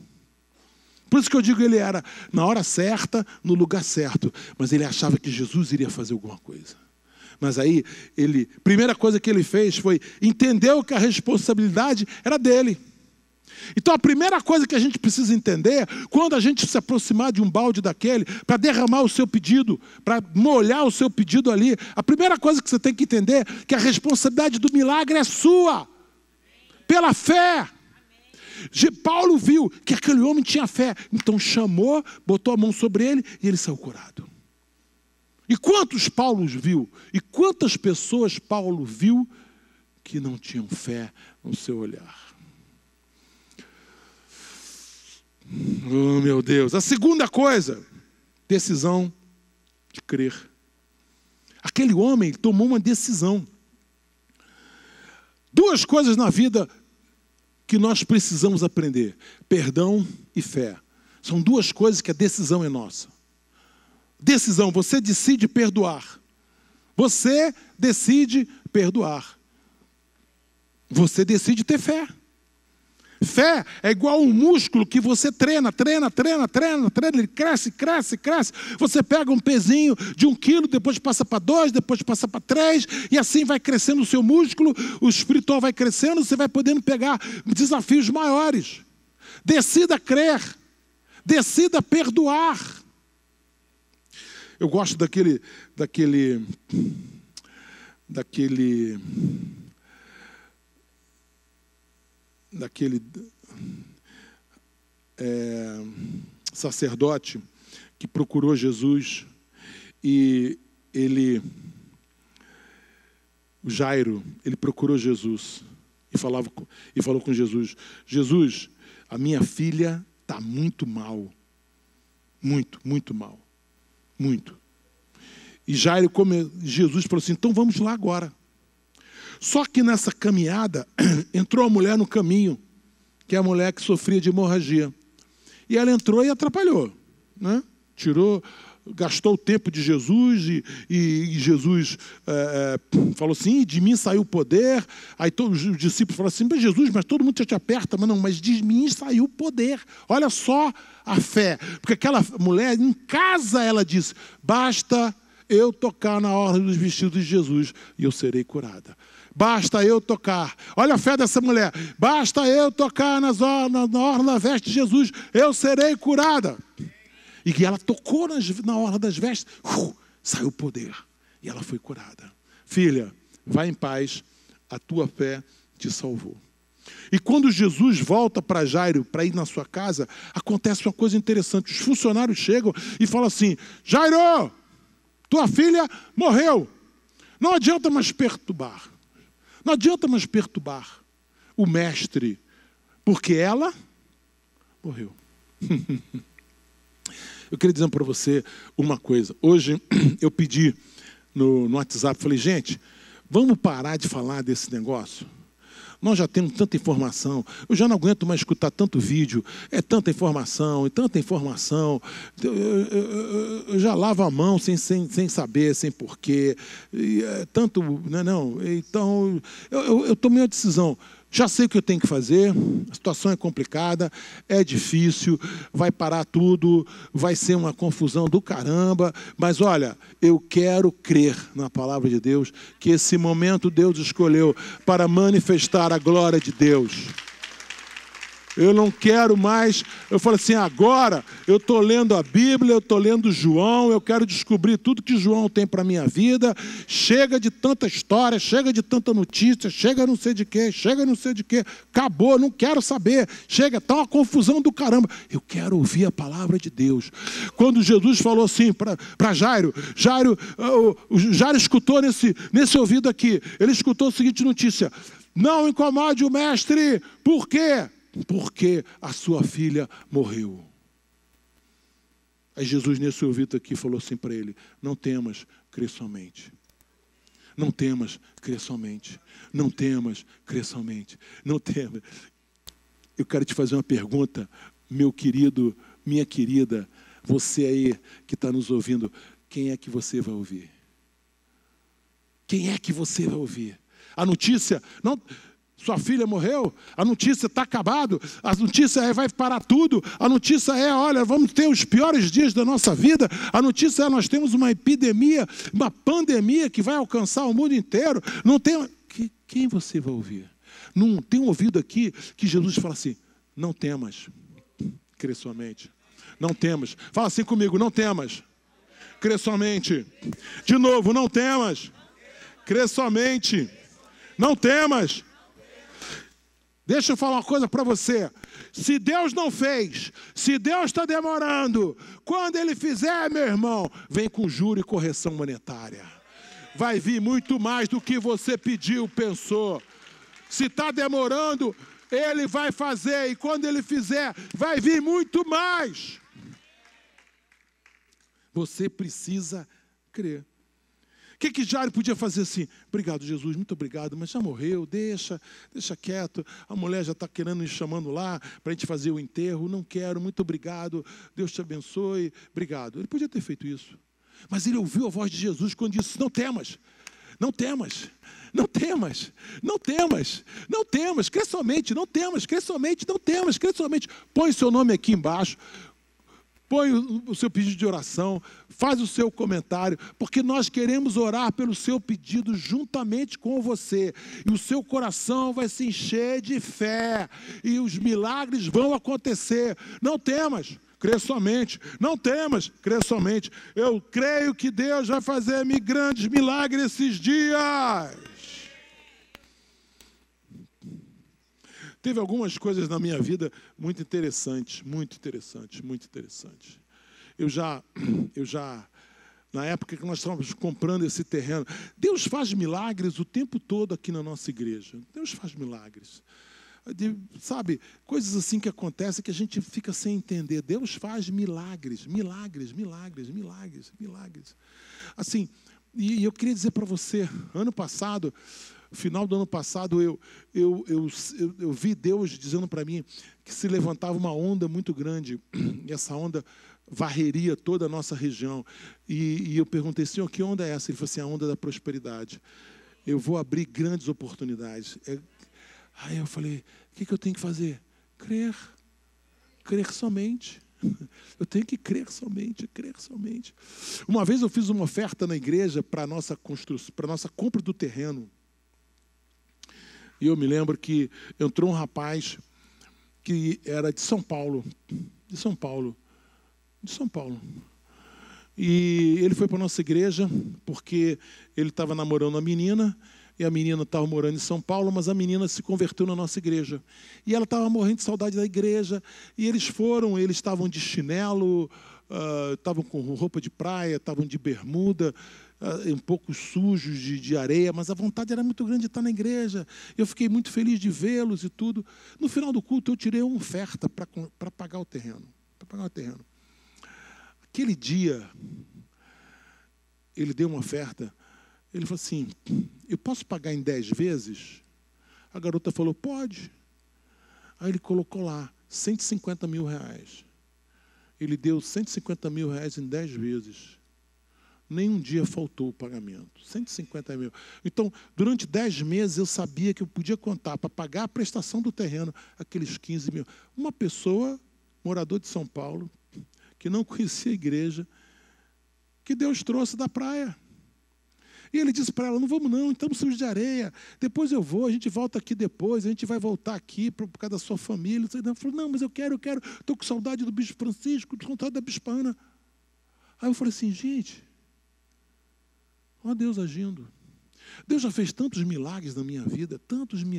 Por isso que eu digo, ele era na hora certa, no lugar certo, mas ele achava que Jesus iria fazer alguma coisa. Mas aí, primeira coisa que ele fez foi entendeu que a responsabilidade era dele. Então a primeira coisa que a gente precisa entender, quando a gente se aproximar de um balde daquele, para derramar o seu pedido, para molhar o seu pedido ali, a primeira coisa que você tem que entender é que a responsabilidade do milagre é sua, pela fé. Paulo viu que aquele homem tinha fé, então chamou, botou a mão sobre ele e ele saiu curado. E quantos Paulo viu? E quantas pessoas Paulo viu que não tinham fé no seu olhar? Oh, meu Deus. A segunda coisa, decisão de crer. Aquele homem tomou uma decisão. Duas coisas na vida que nós precisamos aprender: perdão e fé. São duas coisas que a decisão é nossa. Decisão, você decide perdoar. Você decide perdoar. Você decide ter fé. Fé é igual um músculo que você treina, ele cresce. Você pega um pezinho de 1 quilo, depois passa para 2, depois passa para 3, e assim vai crescendo o seu músculo, o espiritual vai crescendo, você vai podendo pegar desafios maiores. Decida crer, decida perdoar. Eu gosto daquele sacerdote que procurou Jesus e o Jairo, ele procurou Jesus e falou com Jesus: Jesus, a minha filha está muito mal, muito mal, muito. E Jairo, Jesus falou assim: então vamos lá agora. Só que nessa caminhada, entrou a mulher no caminho, que é a mulher que sofria de hemorragia. E ela entrou e atrapalhou, né? Tirou gastou o tempo de Jesus e Jesus falou assim, de mim saiu o poder. Aí todos os discípulos falaram assim, mas Jesus, mas todo mundo te aperta. Mas não, mas de mim saiu o poder. Olha só a fé. Porque aquela mulher, em casa, ela disse, basta eu tocar na orla dos vestidos de Jesus e eu serei curada. Basta eu tocar. Olha a fé dessa mulher. Basta eu tocar na orla da veste de Jesus, eu serei curada. E que ela tocou na orla das vestes, saiu o poder. E ela foi curada. Filha, vai em paz, a tua fé te salvou. E quando Jesus volta para Jairo, para ir na sua casa, acontece uma coisa interessante. Os funcionários chegam e falam assim, Jairo, tua filha morreu. Não adianta mais perturbar. Não adianta mais perturbar o mestre, porque ela morreu. Eu queria dizer para você uma coisa. Hoje eu pedi no WhatsApp, falei, gente, vamos parar de falar desse negócio? Nós já temos tanta informação, eu já não aguento mais escutar tanto vídeo, é tanta informação, e tanta informação, eu já lavo a mão sem saber, sem porquê, e tanto, não, então eu tomei uma decisão, já sei o que eu tenho que fazer, a situação é complicada, é difícil, vai parar tudo, vai ser uma confusão do caramba, mas olha, eu quero crer na palavra de Deus, que esse momento Deus escolheu para manifestar a glória de Deus. Eu não quero mais, eu falo assim, agora eu estou lendo a Bíblia, eu estou lendo João, eu quero descobrir tudo que João tem para a minha vida, chega de tanta história, chega de tanta notícia, chega não sei de quê, chega não sei de quê, acabou, não quero saber, chega, está uma confusão do caramba, eu quero ouvir a palavra de Deus. Quando Jesus falou assim para Jairo, Jairo escutou nesse ouvido aqui, ele escutou a seguinte notícia, não incomode o mestre, por quê? Porque a sua filha morreu. Aí Jesus, nesse ouvido aqui, falou assim para ele, não temas, crê somente. Não temas, crê somente. Não temas, crê somente. Não temas. Eu quero te fazer uma pergunta, meu querido, minha querida, você aí que está nos ouvindo, quem é que você vai ouvir? Quem é que você vai ouvir? A notícia, não... Sua filha morreu, a notícia está acabado, a notícia é vai parar tudo, a notícia é, olha, vamos ter os piores dias da nossa vida, a notícia é nós temos uma epidemia, uma pandemia que vai alcançar o mundo inteiro. Não tem... Quem você vai ouvir? Não tem um ouvido aqui que Jesus fala assim, não temas, crê somente. Não temas. Fala assim comigo, não temas, crê somente. De novo, não temas, crê somente. Não temas. Deixa eu falar uma coisa para você. Se Deus não fez, se Deus está demorando, quando Ele fizer, meu irmão, vem com juro e correção monetária. Vai vir muito mais do que você pediu, pensou. Se está demorando, Ele vai fazer. E quando Ele fizer, vai vir muito mais. Você precisa crer. O que Jairo podia fazer assim? Obrigado, Jesus, muito obrigado, mas já morreu, deixa quieto. A mulher já está querendo me chamando lá para a gente fazer o enterro. Não quero, muito obrigado, Deus te abençoe, obrigado. Ele podia ter feito isso. Mas ele ouviu a voz de Jesus quando disse, não temas, não temas, não temas, não temas, não temas, crê somente, não temas, crê somente, não temas, crê somente. Põe seu nome aqui embaixo. Põe o seu pedido de oração, faz o seu comentário, porque nós queremos orar pelo seu pedido juntamente com você. E o seu coração vai se encher de fé, e os milagres vão acontecer. Não temas, crê somente. Não temas, crê somente. Eu creio que Deus vai fazer grandes milagres esses dias. Teve algumas coisas na minha vida muito interessantes, muito interessantes, muito interessantes. Eu já, na época que nós estávamos comprando esse terreno, Deus faz milagres o tempo todo aqui na nossa igreja. Deus faz milagres. Sabe, coisas assim que acontecem que a gente fica sem entender. Deus faz milagres, milagres, milagres, milagres, milagres. Assim, e eu queria dizer para você, ano passado, final do ano passado, eu vi Deus dizendo para mim que se levantava uma onda muito grande. E essa onda varreria toda a nossa região. E eu perguntei, Senhor, que onda é essa? Ele falou assim, a onda da prosperidade. Eu vou abrir grandes oportunidades. Aí eu falei, o que eu tenho que fazer? Crer. Crer somente. Eu tenho que crer somente, crer somente. Uma vez eu fiz uma oferta na igreja para a nossa construção, para a nossa compra do terreno. E eu me lembro que entrou um rapaz que era de São Paulo. De São Paulo. E ele foi para a nossa igreja porque ele estava namorando uma menina, e a menina estava morando em São Paulo, mas a menina se converteu na nossa igreja. E ela estava morrendo de saudade da igreja, e eles estavam de chinelo, estavam com roupa de praia, estavam de bermuda, um pouco sujos de areia, mas a vontade era muito grande de estar na igreja. Eu fiquei muito feliz de vê-los e tudo. No final do culto, eu tirei uma oferta para pagar o terreno. Aquele dia, ele deu uma oferta. Ele falou assim, eu posso pagar em 10 vezes? A garota falou, pode. Aí ele colocou lá, 150 mil reais. Ele deu 150 mil reais em 10 vezes. Nenhum dia faltou o pagamento. 150 mil. Então, durante 10 meses, eu sabia que eu podia contar para pagar a prestação do terreno, aqueles 15 mil. Uma pessoa, morador de São Paulo, que não conhecia a igreja, que Deus trouxe da praia. E ele disse para ela, não vamos não, estamos sujos de areia, depois eu vou, a gente volta aqui depois, a gente vai voltar aqui por causa da sua família. Ele falou, não, mas eu quero, estou com saudade do bispo Francisco, estou com saudade da bispa Ana. Aí eu falei assim, gente, olha Deus agindo. Deus já fez tantos milagres na minha vida, tantos.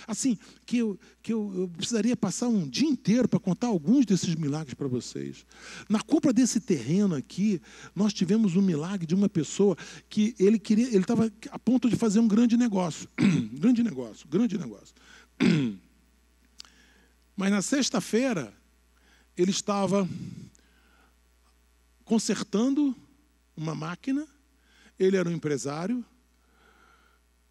Assim, que eu precisaria passar um dia inteiro para contar alguns desses milagres para vocês. Na compra desse terreno aqui, nós tivemos um milagre de uma pessoa que ele estava a ponto de fazer um grande negócio. grande negócio. Mas na sexta-feira, ele estava consertando uma máquina. Ele era um empresário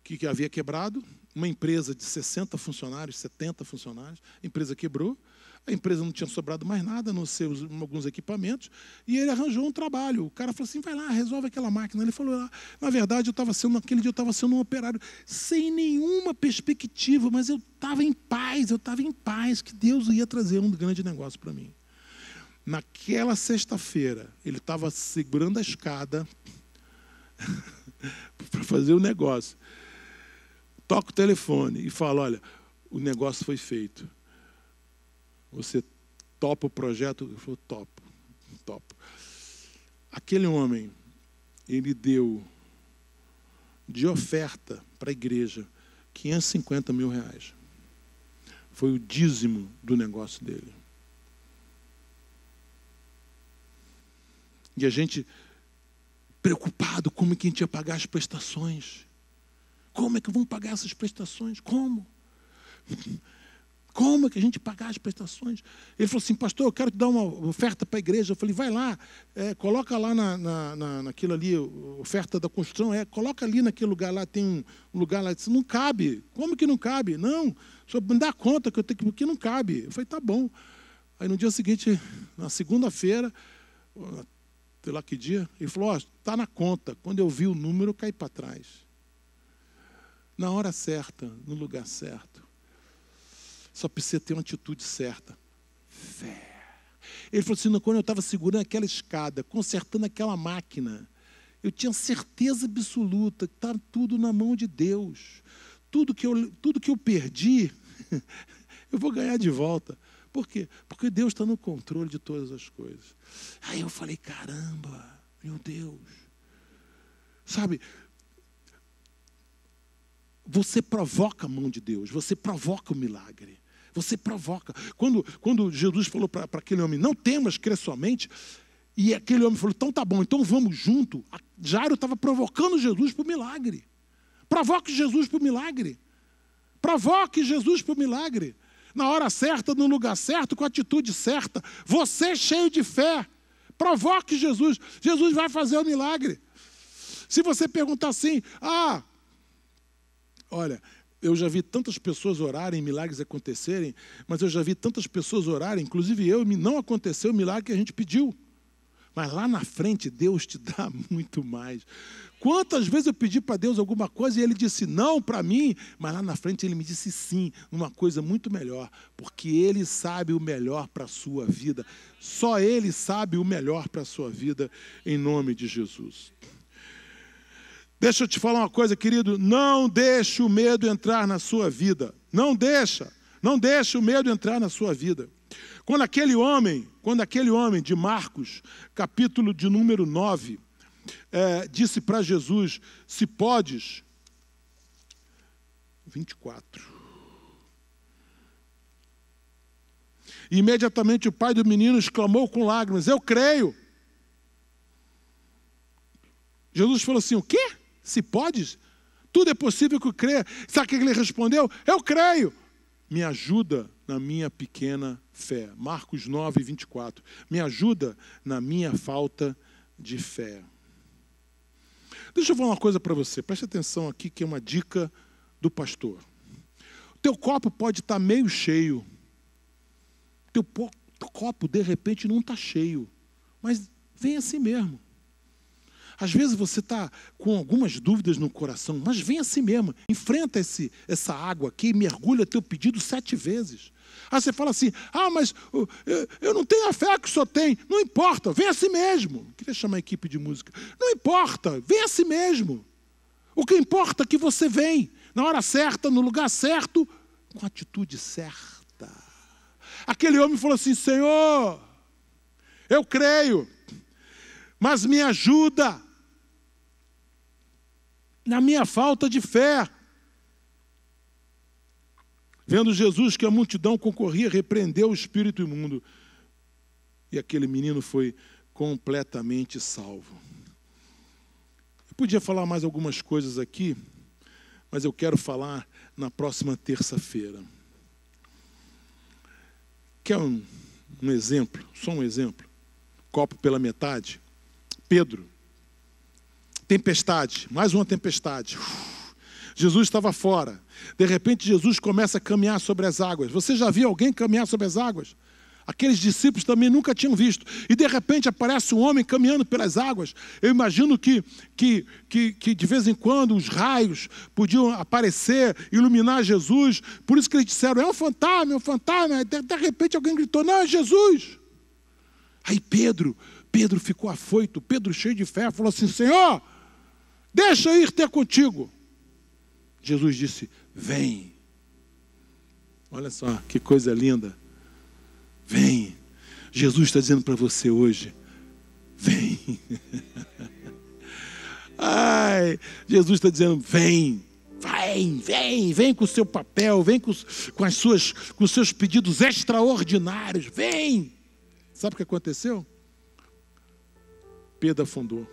que havia quebrado. Uma empresa de 60 funcionários, 70 funcionários, a empresa quebrou, a empresa não tinha sobrado mais nada, a não ser alguns equipamentos, e ele arranjou um trabalho. O cara falou assim, vai lá, resolve aquela máquina. Ele falou, na verdade, naquele dia eu estava sendo um operário, sem nenhuma perspectiva, mas eu estava em paz, que Deus ia trazer um grande negócio para mim. Naquela sexta-feira, ele estava segurando a escada para fazer o negócio. Toca o telefone e fala, olha, o negócio foi feito. Você topa o projeto? Eu falei, topo. Aquele homem, ele deu de oferta para a igreja 550 mil reais. Foi o dízimo do negócio dele. E a gente preocupado como é que a gente ia pagar as prestações. Como é que vamos pagar essas prestações? Como? Como é que a gente pagar as prestações? Ele falou assim, pastor, eu quero te dar uma oferta para a igreja. Eu falei, vai lá, coloca lá naquilo ali, oferta da construção, coloca ali naquele lugar lá, tem um lugar lá. Ele disse, não cabe. Como que não cabe? Não, só me dá conta que eu tenho que, porque não cabe. Eu falei, tá bom. Aí no dia seguinte, na segunda-feira, sei lá que dia, ele falou, está na conta. Quando eu vi o número, eu caí para trás. Na hora certa, no lugar certo. Só precisa ter uma atitude certa. Fé. Ele falou assim, quando eu estava segurando aquela escada, consertando aquela máquina, eu tinha certeza absoluta que estava tudo na mão de Deus. Tudo que eu perdi, eu vou ganhar de volta. Por quê? Porque Deus está no controle de todas as coisas. Aí eu falei, caramba, meu Deus. Sabe, você provoca a mão de Deus, você provoca o milagre, você provoca. Quando Jesus falou para aquele homem, não temas, crê somente, e aquele homem falou, então tá bom, então vamos junto. Jairo estava provocando Jesus para o milagre. Provoque Jesus para o milagre. Provoque Jesus para o milagre. Na hora certa, no lugar certo, com a atitude certa. Você cheio de fé. Provoque Jesus. Jesus vai fazer o milagre. Se você perguntar assim, olha, Eu já vi tantas pessoas orarem, milagres acontecerem, mas eu já vi tantas pessoas orarem, inclusive eu, não aconteceu o milagre que a gente pediu. Mas lá na frente Deus te dá muito mais. Quantas vezes eu pedi para Deus alguma coisa e Ele disse não para mim, mas lá na frente Ele me disse sim, uma coisa muito melhor, porque Ele sabe o melhor para a sua vida. Só Ele sabe o melhor para a sua vida, em nome de Jesus. Deixa eu te falar uma coisa, querido, não deixe o medo entrar na sua vida. Não deixe o medo entrar na sua vida. Quando aquele homem de Marcos, capítulo de número 9, disse para Jesus, se podes, 24. E imediatamente o pai do menino exclamou com lágrimas, eu creio. Jesus falou assim, o quê? Se podes? Tudo é possível que eu creia. Sabe o que ele respondeu? Eu creio. Me ajuda na minha pequena fé. Marcos 9, 24. Me ajuda na minha falta de fé. Deixa eu falar uma coisa para você. Preste atenção aqui, que é uma dica do pastor. O teu copo pode estar meio cheio. O teu copo, de repente, não está cheio. Mas vem assim mesmo. Às vezes você está com algumas dúvidas no coração, mas vem assim mesmo, enfrenta essa água aqui e mergulha teu pedido 7 vezes. Aí você fala assim, mas eu não tenho a fé que o senhor tem. Não importa, vem assim mesmo. Queria chamar a equipe de música. Não importa, vem assim mesmo. O que importa é que você vem, na hora certa, no lugar certo, com a atitude certa. Aquele homem falou assim, Senhor, eu creio, mas me ajuda na minha falta de fé. Vendo Jesus que a multidão concorria, repreendeu o espírito imundo. E aquele menino foi completamente salvo. Eu podia falar mais algumas coisas aqui, mas eu quero falar na próxima terça-feira. Quer um exemplo? Só um exemplo. Copo pela metade. Pedro. Tempestade. Mais uma tempestade. Jesus estava fora. De repente, Jesus começa a caminhar sobre as águas. Você já viu alguém caminhar sobre as águas? Aqueles discípulos também nunca tinham visto. E de repente aparece um homem caminhando pelas águas. Eu imagino que de vez em quando os raios podiam aparecer, iluminar Jesus. Por isso que eles disseram, é um fantasma, é um fantasma. De repente alguém gritou, não, é Jesus. Aí Pedro ficou afoito. Pedro, cheio de fé, falou assim, Senhor, deixa eu ir ter contigo. Jesus disse, vem. Olha só, que coisa linda. Vem. Jesus está dizendo para você hoje, vem. Jesus está dizendo, vem. Vem com o seu papel, vem com os seus pedidos extraordinários, vem. Sabe o que aconteceu? Pedro afundou.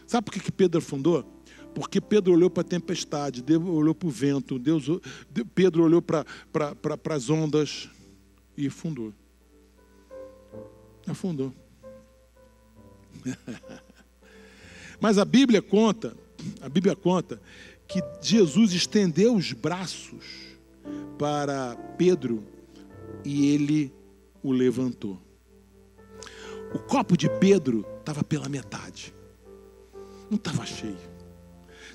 Sabe por que Pedro afundou? Porque Pedro olhou para a tempestade, Deus olhou para o vento, Pedro olhou para as ondas e afundou. Afundou. Mas a Bíblia conta que Jesus estendeu os braços para Pedro e ele o levantou. O copo de Pedro estava pela metade. Não estava cheio.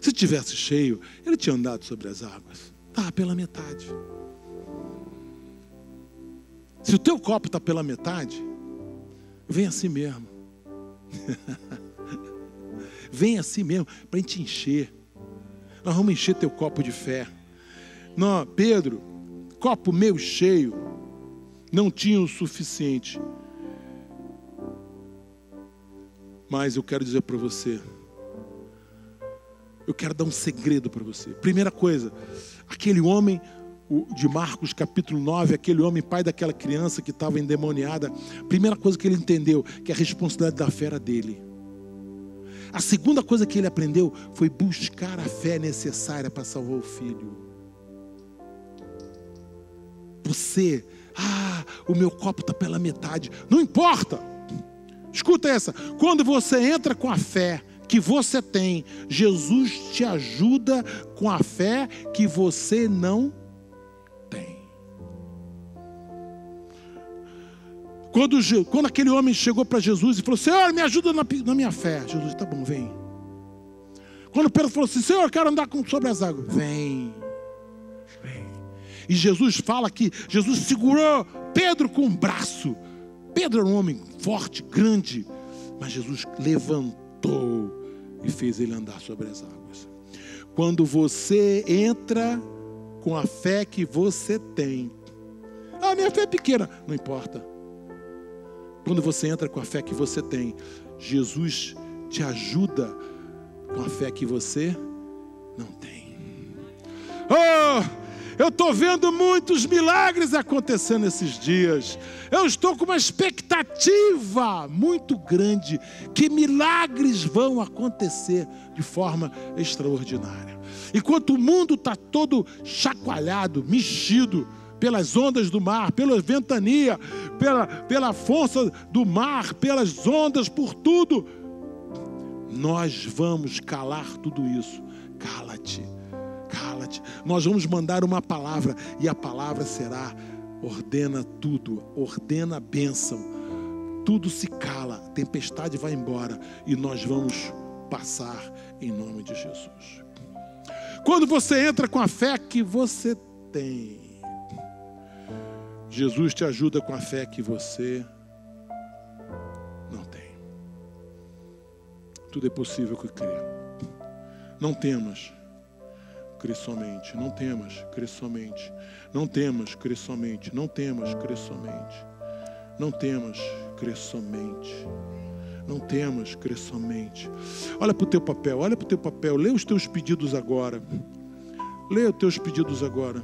Se tivesse cheio, ele tinha andado sobre as águas. Estava pela metade. Se o teu copo está pela metade, vem assim mesmo. Vem assim mesmo, para a gente encher. Nós vamos encher teu copo de fé. Não, Pedro, copo meio cheio, não tinha o suficiente. Mas eu quero dizer para você, eu quero dar um segredo para você. Primeira coisa, aquele homem de Marcos capítulo 9, aquele homem pai daquela criança que estava endemoniada, primeira coisa que ele entendeu, que a responsabilidade da fé era dele. A segunda coisa que ele aprendeu foi buscar a fé necessária para salvar o filho. Você, o meu copo está pela metade. Não importa. Escuta essa. Quando você entra com a fé que você tem. Jesus te ajuda com a fé que você não tem. Quando aquele homem chegou para Jesus e falou: Senhor, me ajuda na minha fé. Jesus: tá bom, vem. Quando Pedro falou assim: Senhor, eu quero andar sobre as águas. Vem. E Jesus fala que Jesus segurou Pedro com um braço. Pedro era um homem forte, grande, mas Jesus levantou e fez ele andar sobre as águas. Quando você entra com a fé que você tem, minha fé é pequena, não importa. Quando você entra com a fé que você tem, Jesus te ajuda com a fé que você não tem. Eu estou vendo muitos milagres acontecendo esses dias. Eu estou com uma expectativa muito grande que milagres vão acontecer de forma extraordinária. Enquanto o mundo está todo chacoalhado, mexido pelas ondas do mar, pela ventania, pela força do mar, pelas ondas, por tudo, nós vamos calar tudo isso. Cala-te. Nós vamos mandar uma palavra, e a palavra será: ordena tudo, ordena a bênção, tudo se cala, a tempestade vai embora e nós vamos passar em nome de Jesus. Quando você entra com a fé que você tem, Jesus te ajuda com a fé que você não tem. Tudo é possível que crê. Não temas. Crê somente, não temas, crê somente. Não temas, crê somente. Não temas, crê somente. Não temas, crê somente. Não temas, crê somente. Olha para o teu papel, lê os teus pedidos agora. Lê os teus pedidos agora.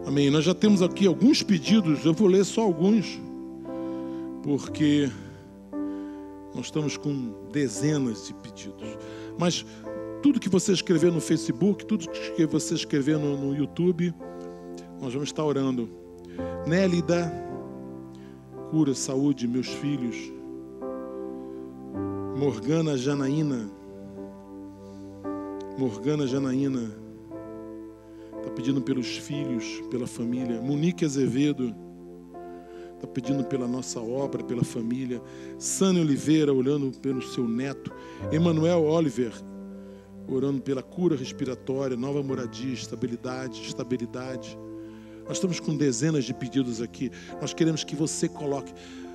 Amém. Nós já temos aqui alguns pedidos, eu vou ler só alguns, porque nós estamos com dezenas de pedidos. Mas tudo que você escrever no Facebook, tudo que você escrever no YouTube, nós vamos estar orando. Nélida, cura, saúde, meus filhos. Morgana Janaína, está pedindo pelos filhos, pela família. Monique Azevedo está pedindo pela nossa obra, pela família. Sânia Oliveira, orando pelo seu neto. Emanuel Oliver, orando pela cura respiratória, nova moradia, estabilidade. Nós estamos com dezenas de pedidos aqui. Nós queremos que você coloque.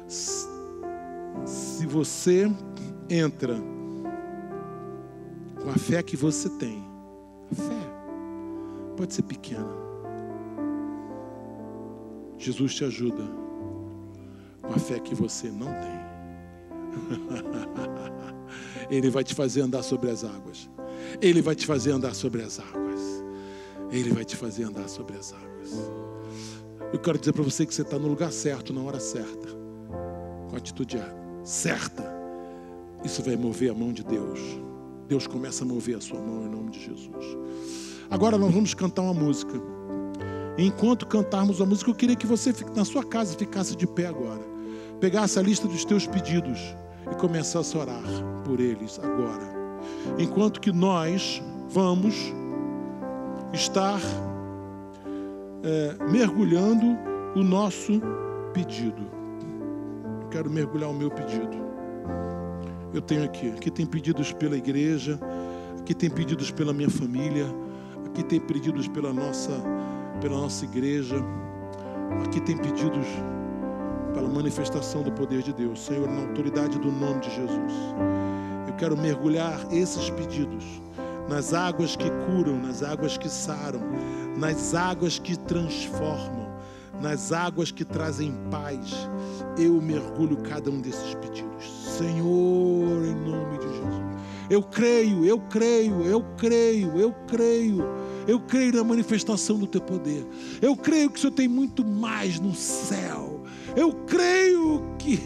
Se você entra com a fé que você tem, a fé pode ser pequena, Jesus te ajuda com a fé que você não tem. Ele vai te fazer andar sobre as águas. Ele vai te fazer andar sobre as águas. Ele vai te fazer andar sobre as águas. Eu quero dizer para você que você está no lugar certo, na hora certa, com a atitude certa. Isso vai mover a mão de Deus. Deus começa a mover a sua mão em nome de Jesus. Agora nós vamos cantar uma música. Enquanto cantarmos a música, eu queria que você na sua casa ficasse de pé agora. Pegasse a lista dos teus pedidos e começasse a orar por eles agora. Enquanto que nós vamos estar mergulhando o nosso pedido. Eu quero mergulhar o meu pedido. Eu tenho aqui tem pedidos pela igreja, aqui tem pedidos pela minha família, aqui tem pedidos pela nossa igreja, aqui tem pedidos pela manifestação do poder de Deus. Senhor, na autoridade do nome de Jesus, eu quero mergulhar esses pedidos nas águas que curam, nas águas que saram, nas águas que transformam, nas águas que trazem paz. Eu mergulho cada um desses pedidos. Senhor, em nome de Jesus. Eu creio na manifestação do teu poder. Eu creio que o Senhor tem muito mais no céu. Eu creio que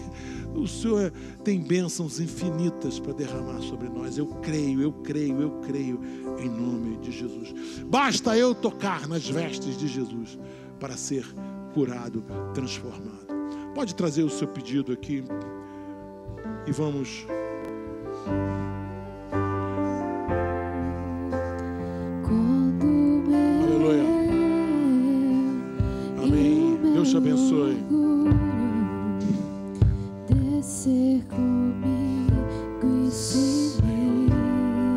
O Senhor tem bênçãos infinitas para derramar sobre nós. Eu creio, eu creio, eu creio, em nome de Jesus. Basta eu tocar nas vestes de Jesus para ser curado, transformado. Pode trazer o seu pedido aqui e vamos. Aleluia. Amém. Deus te abençoe. Descer comigo e se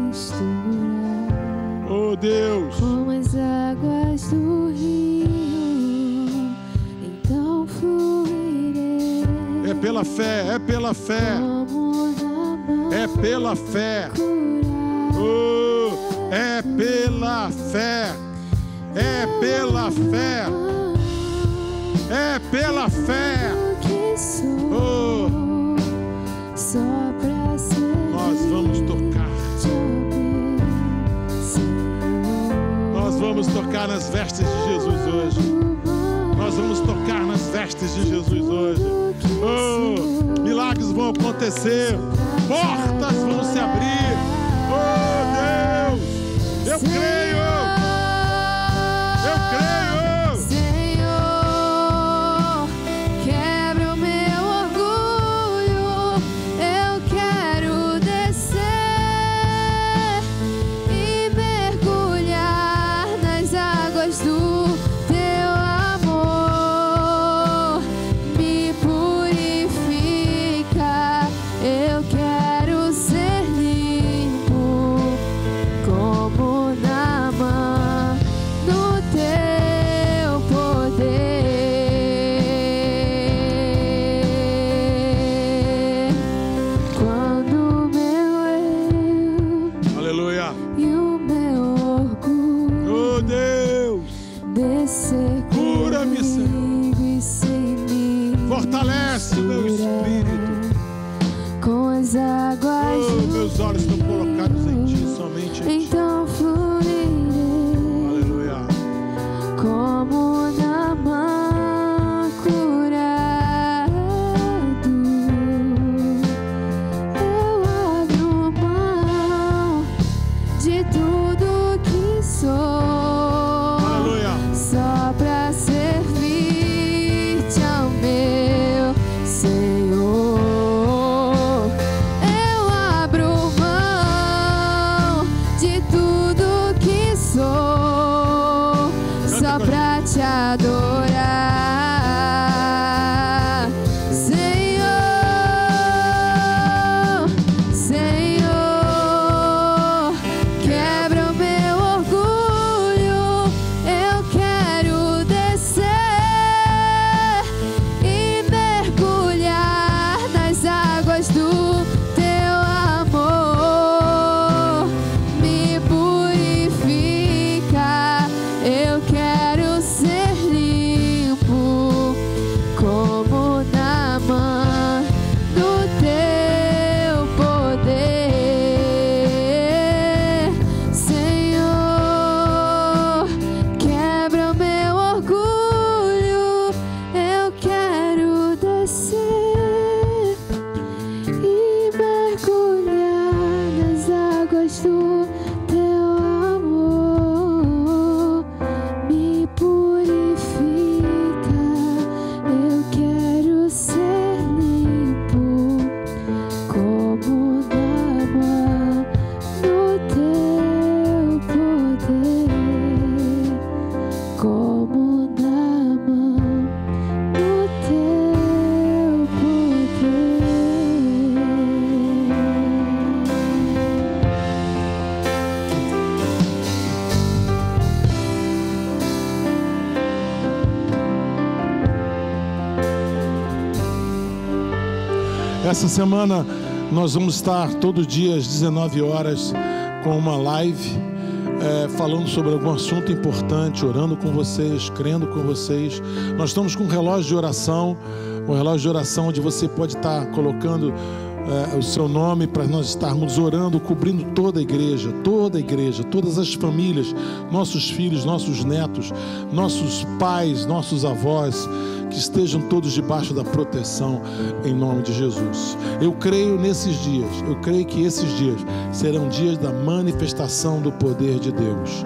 misturar. Oh Deus, com as águas do rio, então fluirei. é pela fé, é pela fé, é pela fé. Oh, é pela fé, é pela fé, é pela fé. Oh, nós vamos tocar. Nós vamos tocar nas vestes de Jesus hoje. Nós vamos tocar nas vestes de Jesus hoje. Oh, milagres vão acontecer. Portas vão se abrir. Oh Deus, eu creio. Eu creio. Senhor, quebra o meu orgulho. Eu quero descer e mergulhar nas águas do teu amor. Me purifica. Eu quero ser limpo como Naamã no teu poder. Quando o meu eu Aleluia. e o meu orgulho Oh Deus, descer cura-me, Senhor. comigo e sem mim Fortalece o meu espírito. com as águas Oh, do meus olhos estão colocados em ti, somente em ti. então fluirei Aleluia. como Naamã curado. Eu abro mão de tudo que sou, Aleluia. só pra servir-te ao meu Senhor. Eu abro mão de tudo que sou, só pra te adorar. Senhor, Senhor, quebra o meu orgulho. Eu quero descer e mergulhar nas águas do teu amor. Me purifica. Eu quero ser limpo como Naamã no teu poder. Senhor, quebra o meu orgulho. Eu quero descer e mergulhar nas águas do teu amor. Me purifica. Eu quero ser limpo como Naamã no teu poder. Como Naamã no teu poder. Essa semana nós vamos estar todo dia às 19 horas com uma live falando sobre algum assunto importante, orando com vocês, crendo com vocês. Nós estamos com um relógio de oração, onde você pode estar colocando o seu nome para nós estarmos orando, cobrindo toda a igreja, todas as famílias, nossos filhos, nossos netos, nossos pais, nossos avós, que estejam todos debaixo da proteção, em nome de Jesus. Eu creio nesses dias, eu creio que esses dias serão dias da manifestação do poder de Deus,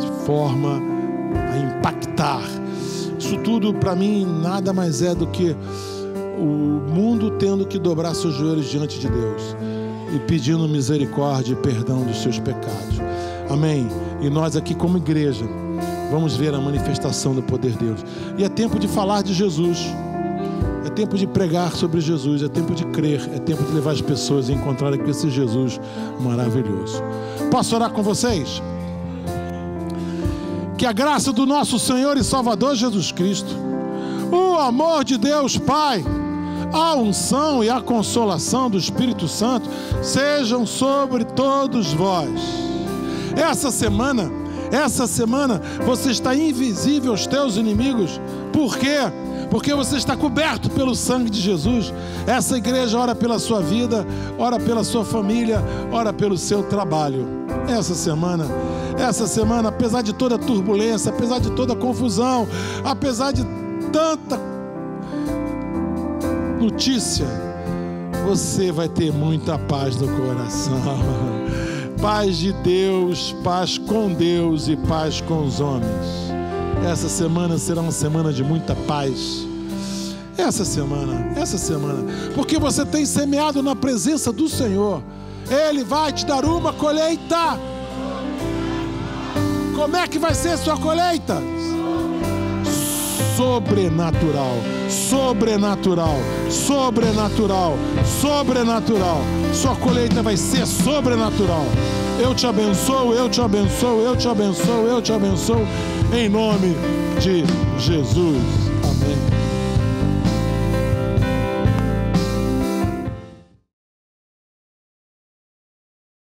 de forma a impactar. Isso tudo para mim nada mais é do que o mundo tendo que dobrar seus joelhos diante de Deus e pedindo misericórdia e perdão dos seus pecados. Amém? E nós aqui como igreja vamos ver a manifestação do poder de Deus. E é tempo de falar de Jesus, é tempo de pregar sobre Jesus, é tempo de crer, é tempo de levar as pessoas a encontrarem com esse Jesus maravilhoso. Posso orar com vocês? Que a graça do nosso Senhor e Salvador Jesus Cristo, o amor de Deus Pai, a unção e a consolação do Espírito Santo sejam sobre todos vós. Essa semana você está invisível aos teus inimigos. Por quê? Porque você está coberto pelo sangue de Jesus. Essa igreja ora pela sua vida, ora pela sua família, ora pelo seu trabalho. Essa semana, apesar de toda turbulência, apesar de toda confusão, apesar de tanta notícia, você vai ter muita paz no coração. Paz de Deus, paz com Deus e paz com os homens. Essa semana será uma semana de muita paz. Essa semana, porque você tem semeado na presença do Senhor, Ele vai te dar uma colheita. Como é que vai ser sua colheita? Sobrenatural, sobrenatural, sobrenatural, sobrenatural. Sua colheita vai ser sobrenatural. Eu te abençoo, eu te abençoo, eu te abençoo, eu te abençoo, em nome de Jesus. Amém.